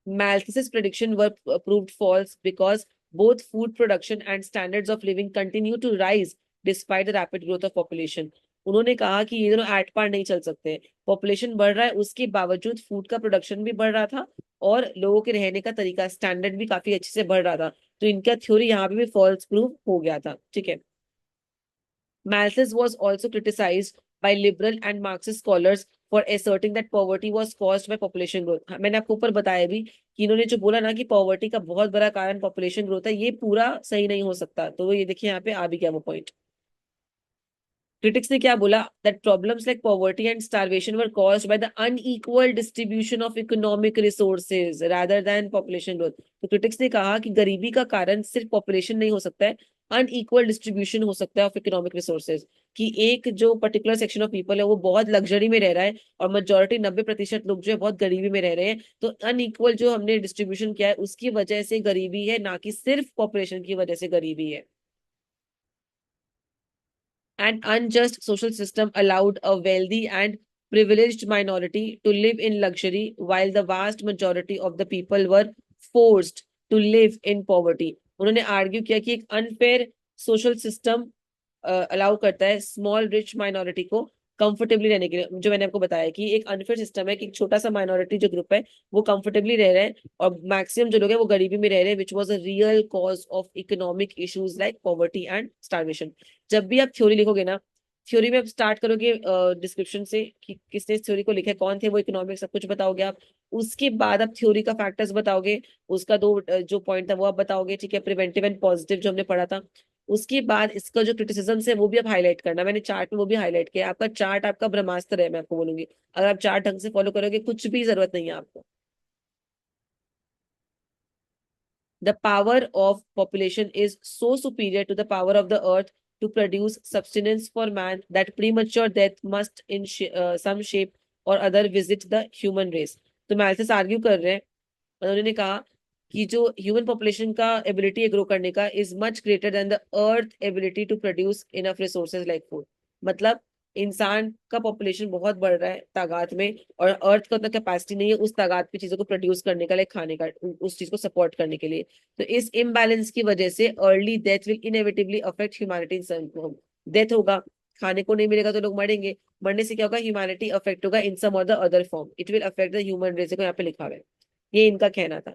Malthus's prediction were proved false because both food production and standards of living continue to rise despite the rapid growth of population. उन्होंने कहा कि ये दोनों एट पार नहीं चल सकते, पॉपुलेशन बढ़ रहा है उसके बावजूद फूड का प्रोडक्शन भी बढ़ रहा था और लोगों के रहने का तरीका स्टैंडर्ड भी काफी अच्छे से बढ़ रहा था, तो इनका थ्योरी यहाँ पे भी फॉल्स प्रूव हो गया था, ठीक है। Malthus was also criticized by liberal and Marxist scholars for asserting that poverty was caused by population growth. हाँ, मैंने आपको ऊपर बताया भी कि इन्होंने जो बोला ना कि पॉवर्टी का बहुत बड़ा कारण पॉपुलेशन ग्रोथ है, ये पूरा सही नहीं हो सकता, तो ये देखिए यहाँ पे आ भी गया वो पॉइंट। Critics ने क्या बोला, that problems like poverty and starvation were caused by the unequal distribution of economic resources rather than population growth. तो critics ने कहा कि गरीबी का कारण सिर्फ population नहीं हो सकता है, अनइक्वल डिस्ट्रीब्यूशन हो सकता है ऑफ इकोनॉमिक रिसोर्सेज, कि एक जो पर्टिकुलर सेक्शन ऑफ पीपल है वो बहुत लग्जरी में रह रहा है और मेजोरिटी 90% लोग जो है बहुत गरीबी में रह रहे हैं, तो अनइक्वल जो हमने डिस्ट्रीब्यूशन किया है उसकी वजह से गरीबी है, ना कि सिर्फ पॉपुलेशन की वजह से गरीबी है। An unjust social system allowed a wealthy and privileged minority to live in luxury while the vast majority of the people were forced to live in poverty. उन्होंने आर्ग्यू किया कि एक अनफेयर सोशल सिस्टम अलाउ करता है small rich minority को comfortably रहने के लिए, जो मैंने आपको बताया कि एक अनफेयर सिस्टम है कि एक छोटा सा माइनॉरिटी जो ग्रुप है वो कंफर्टेबली रह रहे हैं और मैक्सिमम जो लोग हैं वो गरीबी में रह रहे हैं, which was a real cause of economic issues like poverty and starvation. जब भी आप थ्योरी लिखोगे ना, थ्योरी में आप स्टार्ट करोगे डिस्क्रिप्शन से कि किसने इस थ्योरी को लिखा है, कौन थे वो, इकोनॉमिक सब कुछ बताओगे आप, उसके बाद आप थ्योरी का फैक्टर्स बताओगे, उसका दो जो पॉइंट था वो आप बताओगे, ठीक है, प्रिवेंटिव एंड पॉजिटिव जो हमने पढ़ा था। उसके बाद इसका जो क्रिटिसिज्म है वो भी आप हाईलाइट करना, मैंने चार्ट में वो भी हाईलाइट किया, आपका चार्ट आपका ब्रह्मास्त्र है, मैं आपको बोलूंगी, अगर आप चार्ट ढंग से फॉलो करोगे कुछ भी जरूरत नहीं है आपको। The power of population is so superior to the power of the earth to produce sustenance for man that premature death must in some shape or other visit the human race. तो मैल्थस argue कर रहे हैं और उन्होंने कहा कि जो human population का एबिलिटी है ग्रो करने का is much greater than the earth ability to produce enough resources like food. मतलब इंसान का पॉपुलेशन बहुत बढ़ रहा है तादाद में और अर्थ का उतना कैपेसिटी नहीं है उस तादाद की चीजों को प्रोड्यूस करने का, लाइक खाने का, उस चीज को सपोर्ट करने के लिए। तो इस इम्बैलेंस की वजह से early death will inevitably affect humanity in some form. Death होगा, खाने को नहीं मिलेगा तो लोग मरेंगे, मरने से क्या होगा, ह्यूमैनिटी अफेक्ट होगा इन सम और the other form, it will affect the human race को यहाँ पे लिखा हुआ है, ये इनका कहना था।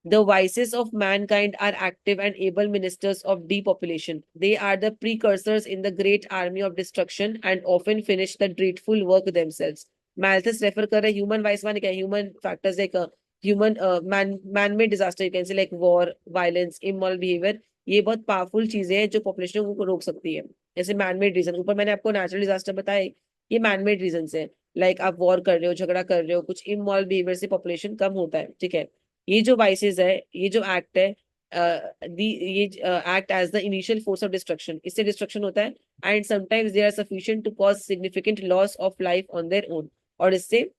The vices of mankind are active and able ministers of depopulation. They are the precursors in the great army of destruction and often finish the dreadful work themselves. Malthus refer कर रहे human vice माने क्या, human factors like human man-made disaster, you can say like war, violence, immoral behavior, ये बहुत powerful चीजें हैं जो population को रोक सकती है। जैसे मैनमेड रीजन, ऊपर मैंने आपको नेचुरल डिजास्टर बताए, ये मैनमेड रीजन है, लाइक आप वॉर कर रहे हो, झगड़ा कर रहे हो, कुछ इमोरल बिहेवियर से पॉपुलेशन कम होता है, ठीक है। ये जो वाइसेस है, ये जो एक्ट है, ये act as the initial force of destruction, इससे डिस्ट्रक्शन होता है, and sometimes they are sufficient to cause significant loss of life on their own, और इससे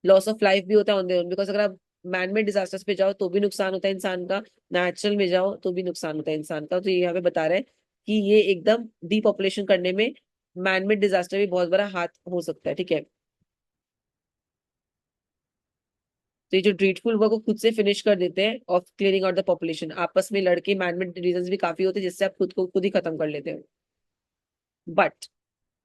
लॉस ऑफ लाइफ भी होता है ऑन देयर ओन, बिकॉज अगर आप मैनमेड डिजास्टर्स पे जाओ तो भी नुकसान होता है इंसान का, नेचुरल में जाओ तो भी नुकसान होता है इंसान का, तो ये यहाँ पे बता रहे हैं कि ये एकदम डीपॉपुलेशन करने में मैनमेड डिजास्टर भी बहुत बड़ा हाथ हो सकता है, ठीक है। तो ये जो ड्रीडफुल वर्क को खुद से फिनिश कर देते हैं of clearing out the population, आपस में लड़के मैनमेड रीजंस भी काफी होते हैं जिससे आप खुद को खुद ही खत्म कर लेते हैं। But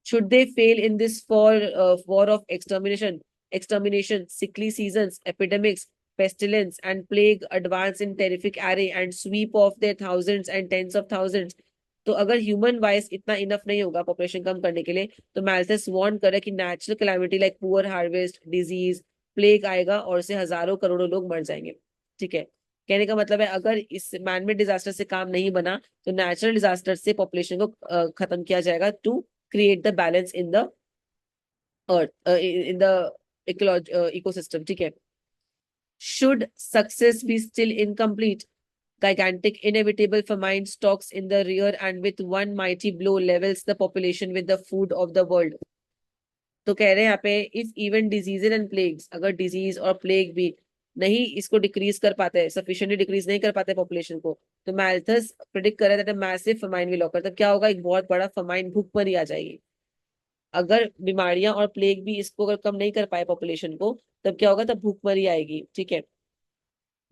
should they fail in this war of extermination, sickly seasons, epidemics, pestilence, and plague advance in terrific array and sweep off their thousands and tens of thousands, तो अगर ह्यूमन वाइस इतना इनफ नहीं होगा population कम करने के लिए, तो मैल्थस warn करे कि natural calamity like poor harvest, disease, plague आएगा और से हजारों करोड़ों लोग मर जाएंगे, ठीक है। कहने का मतलब है अगर इस मैनमेड डिजास्टर से काम नहीं बना तो नेचुरल डिजास्टर से पॉपुलेशन को खत्म किया जाएगा to create the balance in the earth, in the ecosystem, ठीक है। Should success be still incomplete, gigantic inevitable famine stalks in the rear and with one mighty blow levels the population with the food of the world. तो कह रहे हैं यहाँ पे if even diseases and plagues, अगर disease और plague भी नहीं इसको डिक्रीज कर पाते हैं, सफिशिएंटली डिक्रीज नहीं कर पाते पॉपुलेशन को, तो मैल्थस प्रिडिक्ट कर रहा था मैसिव फमाइन विल ऑकर, तब क्या होगा, एक बहुत बड़ा फमाइन, भूखमरी आ जाएगी। अगर बीमारियां और प्लेग भी इसको अगर कम नहीं कर पाए पॉपुलेशन को, तब क्या होगा, तब भूखमरी आएगी। ठीक है,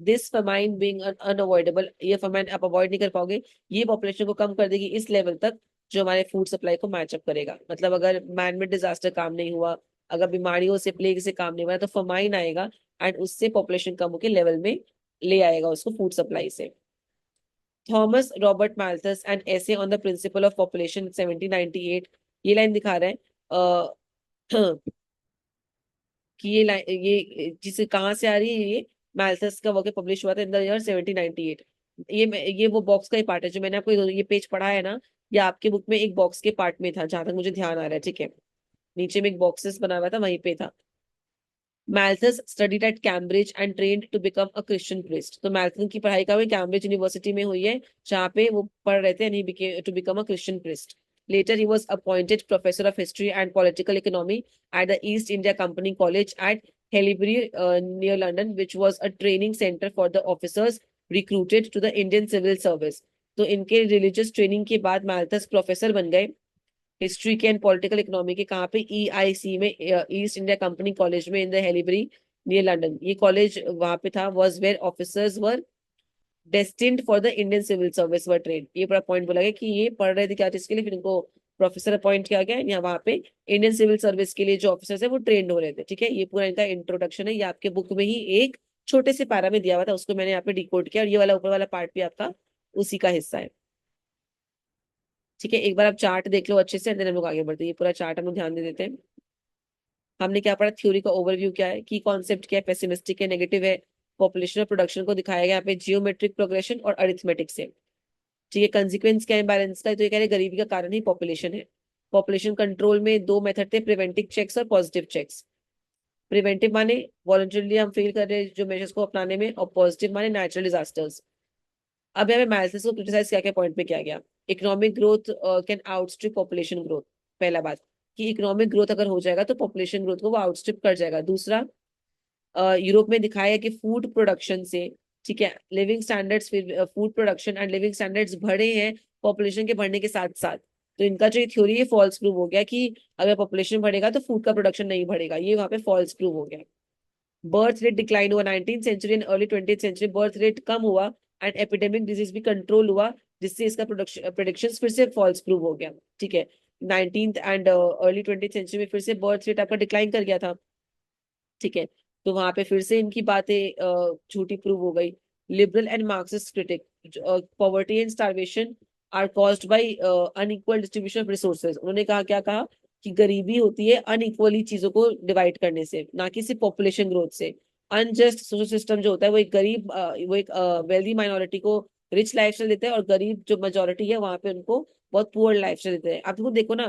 दिस फमाइन बीइंग अनअवॉइडेबल, ये फमाइन आप अवॉइड नहीं कर पाओगे, ये पॉपुलेशन को कम कर देगी इस लेवल तक जो हमारे फूड सप्लाई को मैचअप करेगा। मतलब अगर मैन मेड डिजास्टर काम नहीं हुआ, अगर बीमारियों से प्लेग से काम नहीं हुआ, तो फमाइन आएगा एंड उससे पॉपुलेशन कम होकर लेवल में ले आएगा उसको फूड सप्लाई से। थॉमस रॉबर्ट माल्थस एंड ऐसे on the principle of population 1798, ये लाइन दिखा रहा है कि ये लाइन, ये जिसे कहाँ से आ रही है, ये मैल्थस का वर्क पब्लिश हुआ था इन द ईयर 1798। ये वो बॉक्स का ही पार्ट है जो मैंने आपको ये पेज पढ़ा है ना, ये आपके बुक में एक बॉक्स के पार्ट में था जहां तक मुझे ध्यान आ रहा है। ठीक है, नीचे में एक बॉक्सेस बना हुआ था, वहीं पे था। Malthus studied at Cambridge and trained to become a Christian priest. तो मैल्थस की पढ़ाई का हुई कैम्ब्रिज यूनिवर्सिटी में हुई है, जहाँ पे वो पढ़ रहे थे to become a Christian priest. Later, he was appointed professor of history and political economy at the East India Company College at Haileybury, near London, which was a training center for the officers recruited to the Indian Civil Service. तो इनके religious training के बाद मैल्थस professor बन गए history के and political economy के। कहाँ पे, EIC में, ईस्ट इंडिया कंपनी कॉलेज में, in the Haileybury near London. ये कॉलेज वहां पे था, was where officers were destined for the Indian civil service were train. ये बड़ा पॉइंट बोला गया कि ये पढ़ रहे थे क्या चीज के लिए, फिर इनको प्रोफेसर अपॉइंट किया गया, यहाँ वहां पे इंडियन सिविल सर्विस के लिए जो ऑफिसर्स है वो ट्रेंड हो रहे थे। ठीक है, ये पूरा इनका इंट्रोडक्शन है, ये आपके बुक में ही एक छोटे से पैरा में दिया हुआ था, उसको मैंने यहाँ पे डिकोड किया, और ये वाला ऊपर वाला पार्ट भी आपका उसी का हिस्सा है। ठीक है, एक बार आप चार्ट देख लो अच्छे से, देन हम लोग आगे बढ़ते हैं। ये पूरा चार्ट हम लोग ध्यान दे देते हैं। हमने क्या पढ़ा, थ्योरी का ओवरव्यू क्या है, की कॉन्सेप्ट क्या है, पेसिमिस्टिक है, नेगेटिव है, पॉपुलेशन और प्रोडक्शन को दिखाया गया यहाँ पे जियोमेट्रिक प्रोग्रेशन और अरिथमेटिक से। ठीक है, कंसिक्वेंस क्या है बैलेंस का, तो ये कह रहे गरीबी का कारण ही पॉपुलेशन है। पॉपुलेशन कंट्रोल में दो मेथड थे, प्रिवेंटिव चेक्स और पॉजिटिव चेक्स। प्रिवेंटिव माने वॉलंटरली हम फेल कर रहे हैं जो मेजर्स को अपनाने में, और पॉजिटिव माने नेचुरल डिजास्टर्स। अब यहाँ पे मैल्थस को क्रिटिसाइज क्या क्या पॉइंट पे किया गया, economic growth can outstrip population growth. पहला बात कि इकोनॉमिक ग्रोथ अगर हो जाएगा तो पॉपुलेशन ग्रोथ को वो आउटस्ट्रिप कर जाएगा। दूसरा, यूरोप में दिखाया है कि फूड प्रोडक्शन से, ठीक है, लिविंग स्टैंडर्ड्स, फिर food production and living standards बढ़े हैं पॉपुलेशन के बढ़ने के साथ साथ। तो इनका जो थ्योरी है फॉल्स प्रूव हो गया कि अगर पॉपुलेशन बढ़ेगा तो फूड का प्रोडक्शन नहीं बढ़ेगा, ये वहां पे फॉल्स प्रूव हो गया। बर्थ रेट डिक्लाइन हुआ 19th century and early 20th century, birth rate कम हुआ एंड एपिडेमिक डिजीज भी कंट्रोल हुआ, जिससे इसका प्रोडक्शन प्रेडिक्शन फिर से फॉल्स प्रूव हो गया। ठीक है, 19th and early 20th century में फिर से बर्थ रेट आपका डिक्लाइन कर गया था। ठीक है, तो वहां पे फिर से इनकी बातें झूठी प्रूव हो गई। Liberal and Marxist critic, poverty and starvation are caused by unequal distribution of resources. उन्होंने कहा, क्या कहा कि गरीबी होती है अनइक्वली चीजों को डिवाइड करने से, ना कि सिर्फ पॉपुलेशन ग्रोथ से। अनजस्ट सोशल सिस्टम जो होता है वो एक गरीब वो एक वेल्दी माइनॉरिटी को रिच लाइफस्टाइल देता है, और गरीब जो मेजोरिटी है वहां पे उनको बहुत पुअर लाइफस्टाइल देते हैं। आप देखो ना,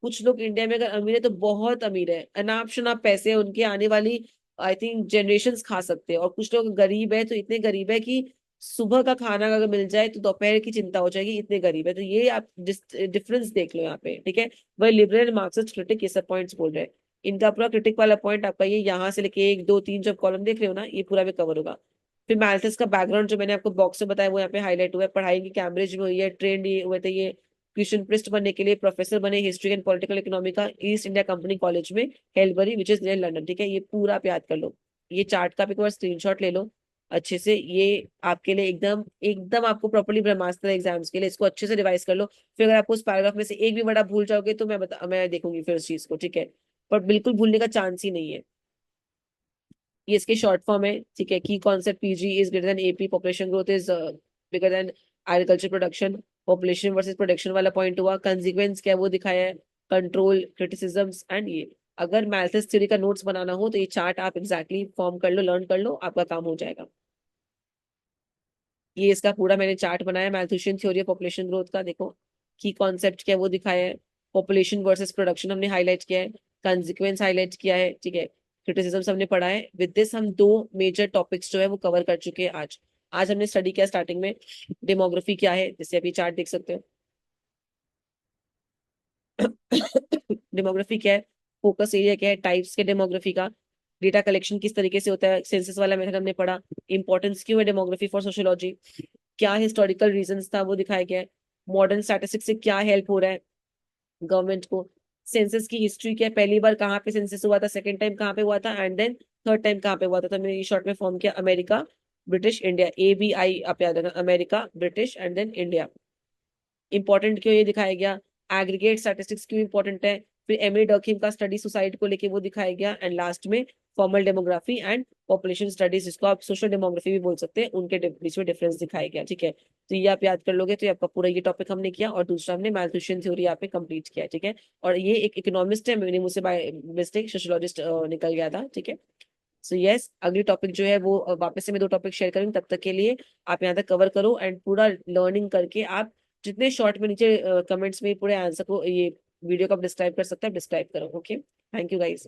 कुछ लोग इंडिया में अगर अमीर है तो बहुत अमीर है, अनाप शनाप पैसे हैं उनके, आने वाली आई थिंक जनरेशन्स खा सकते हैं। और कुछ लोग गरीब है तो इतने गरीब है कि सुबह का खाना अगर मिल जाए तो दोपहर की चिंता हो जाएगी, इतने गरीब है। तो ये आप डिफरेंस देख लो यहाँ पे। ठीक है, वही लिबरल मार्क्सिस्ट क्रिटिक ये सब पॉइंट्स बोल रहे हैं। इनका पूरा क्रिटिक वाला पॉइंट आपका ये यहाँ से लेके एक दो तीन जब कॉलम देख रहे हो ना, ये पूरा में कवर होगा। फिर मैल्थस का बैकग्राउंड जो मैंने आपको बॉक्स में बताया वो यहाँ पे हाईलाइट हुआ है। पढ़ाई की कैम्ब्रिज में हुई है, ट्रेंड ये हुए थे ये क्रिश्चियन प्रिस्ट बनने के लिए, प्रोफेसर बने हिस्ट्री एंड पॉलिटिकल इकोनॉमी का ईस्ट इंडिया कंपनी कॉलेज में, हेलबरी विच इज नियर लंदन। ठीक है, ये पूरा आप याद कर लो, ये चार्ट का भी एक बार स्क्रीनशॉट ले लो अच्छे से, ये आपके लिए एकदम एकदम आपको प्रॉपर्ली ब्रह्मास्त्र एग्जाम्स के लिए इसको अच्छे से रिवाइज कर लो। फिर अगर आपको उस पैराग्राफ में से एक भी वर्ड भूल जाओगे तो मैं देखूंगी फिर उस चीज को। ठीक है, पर बिल्कुल भूलने का चांस ही नहीं है। ये इसके शॉर्ट फॉर्म है। ठीक है, की concept PG is greater than AP, population growth is bigger than agriculture production, population versus production वाला पॉइंट हुआ। कंसिक्वेंस क्या है वो दिखाया है, कंट्रोल, क्रिटिसिजम्स एंड ये। अगर मैल्थस थ्योरी का नोट्स बनाना हो तो ये चार्ट आप एग्जैक्टली फॉर्म कर लो, लर्न कर लो, आपका काम हो जाएगा। ये इसका पूरा मैंने चार्ट बनाया मैल्थुशियन थ्योरी ऑफ पॉपुलेशन ग्रोथ का। देखो, की कॉन्सेप्ट क्या है वो दिखाया है, पॉपुलेशन वर्सेस प्रोडक्शन हमने हाईलाइट किया है, कंसिक्वेंस हाईलाइट किया है। ठीक है, क्रिटिसिज्म हमने पढ़ा है। विद दिस हम 2 मेजर टॉपिक्स जो है वो कवर कर चुके हैं आज। आज हमने स्टडी किया स्टार्टिंग में डेमोग्राफी क्या है, जैसे अभी चार्ट देख सकते हो। डेमोग्राफी क्या है, फोकस एरिया क्या है, टाइप्स के डेमोग्राफी का, डेटा कलेक्शन किस तरीके से होता है, सेंसस वाला मेथड हमने पढ़ा, इंपॉर्टेंस क्यों है डेमोग्राफी फॉर सोशियोलॉजी, क्या हिस्टोरिकल रीजंस था वो दिखाया गया है, मॉडर्न स्टैटिस्टिक्स से क्या हेल्प हो रहा है गवर्नमेंट को, सेंसस की हिस्ट्री क्या है, पहली बार कहाँ पे सेंसस हुआ था, सेकंड टाइम कहाँ पे हुआ था, एंड देन थर्ड टाइम कहाँ पे हुआ था। तो मैंने शॉर्ट में फॉर्म किया अमेरिका, ब्रिटिश, इंडिया, ABI आप याद रखना, America, British and then India. Important क्यों ये दिखाया गया, एग्रीगेट स्टैटिस्टिक्स क्यों इंपॉर्टेंट है, फिर एमए डर्कहिम का स्टडी सुसाइड को लेके वो दिखाया गया, एंड लास्ट में formal demography and population studies, जिसको आप सोशल डेमोग्राफी भी बोल सकते हैं, उनके बीच में डिफरेंस दिखाया गया। ठीक है, तो ये आप याद कर लोगे तो ये आपका पूरा ये टॉपिक हमने किया, और दूसरा हमने मैल्थ्यूशियन थ्योरी यहाँ पे कंप्लीट किया। ठीक है, और ये एक इकोनॉमिस्ट है, मैंने मुझसे बाय मिस्टेक सोशियोलॉजिस्ट निकल गया था। ठीक है, सो यस, अगली टॉपिक जो है वो वापस से मैं 2 टॉपिक शेयर करूंगी, तब तक के लिए आप यहाँ तक कवर करो एंड पूरा लर्निंग करके आप जितने शॉर्ट में नीचे कमेंट्स में पूरे आंसर को, ये वीडियो को आप डिस्क्राइब कर सकते हैं, डिस्क्राइब करो। Okay, thank you guys.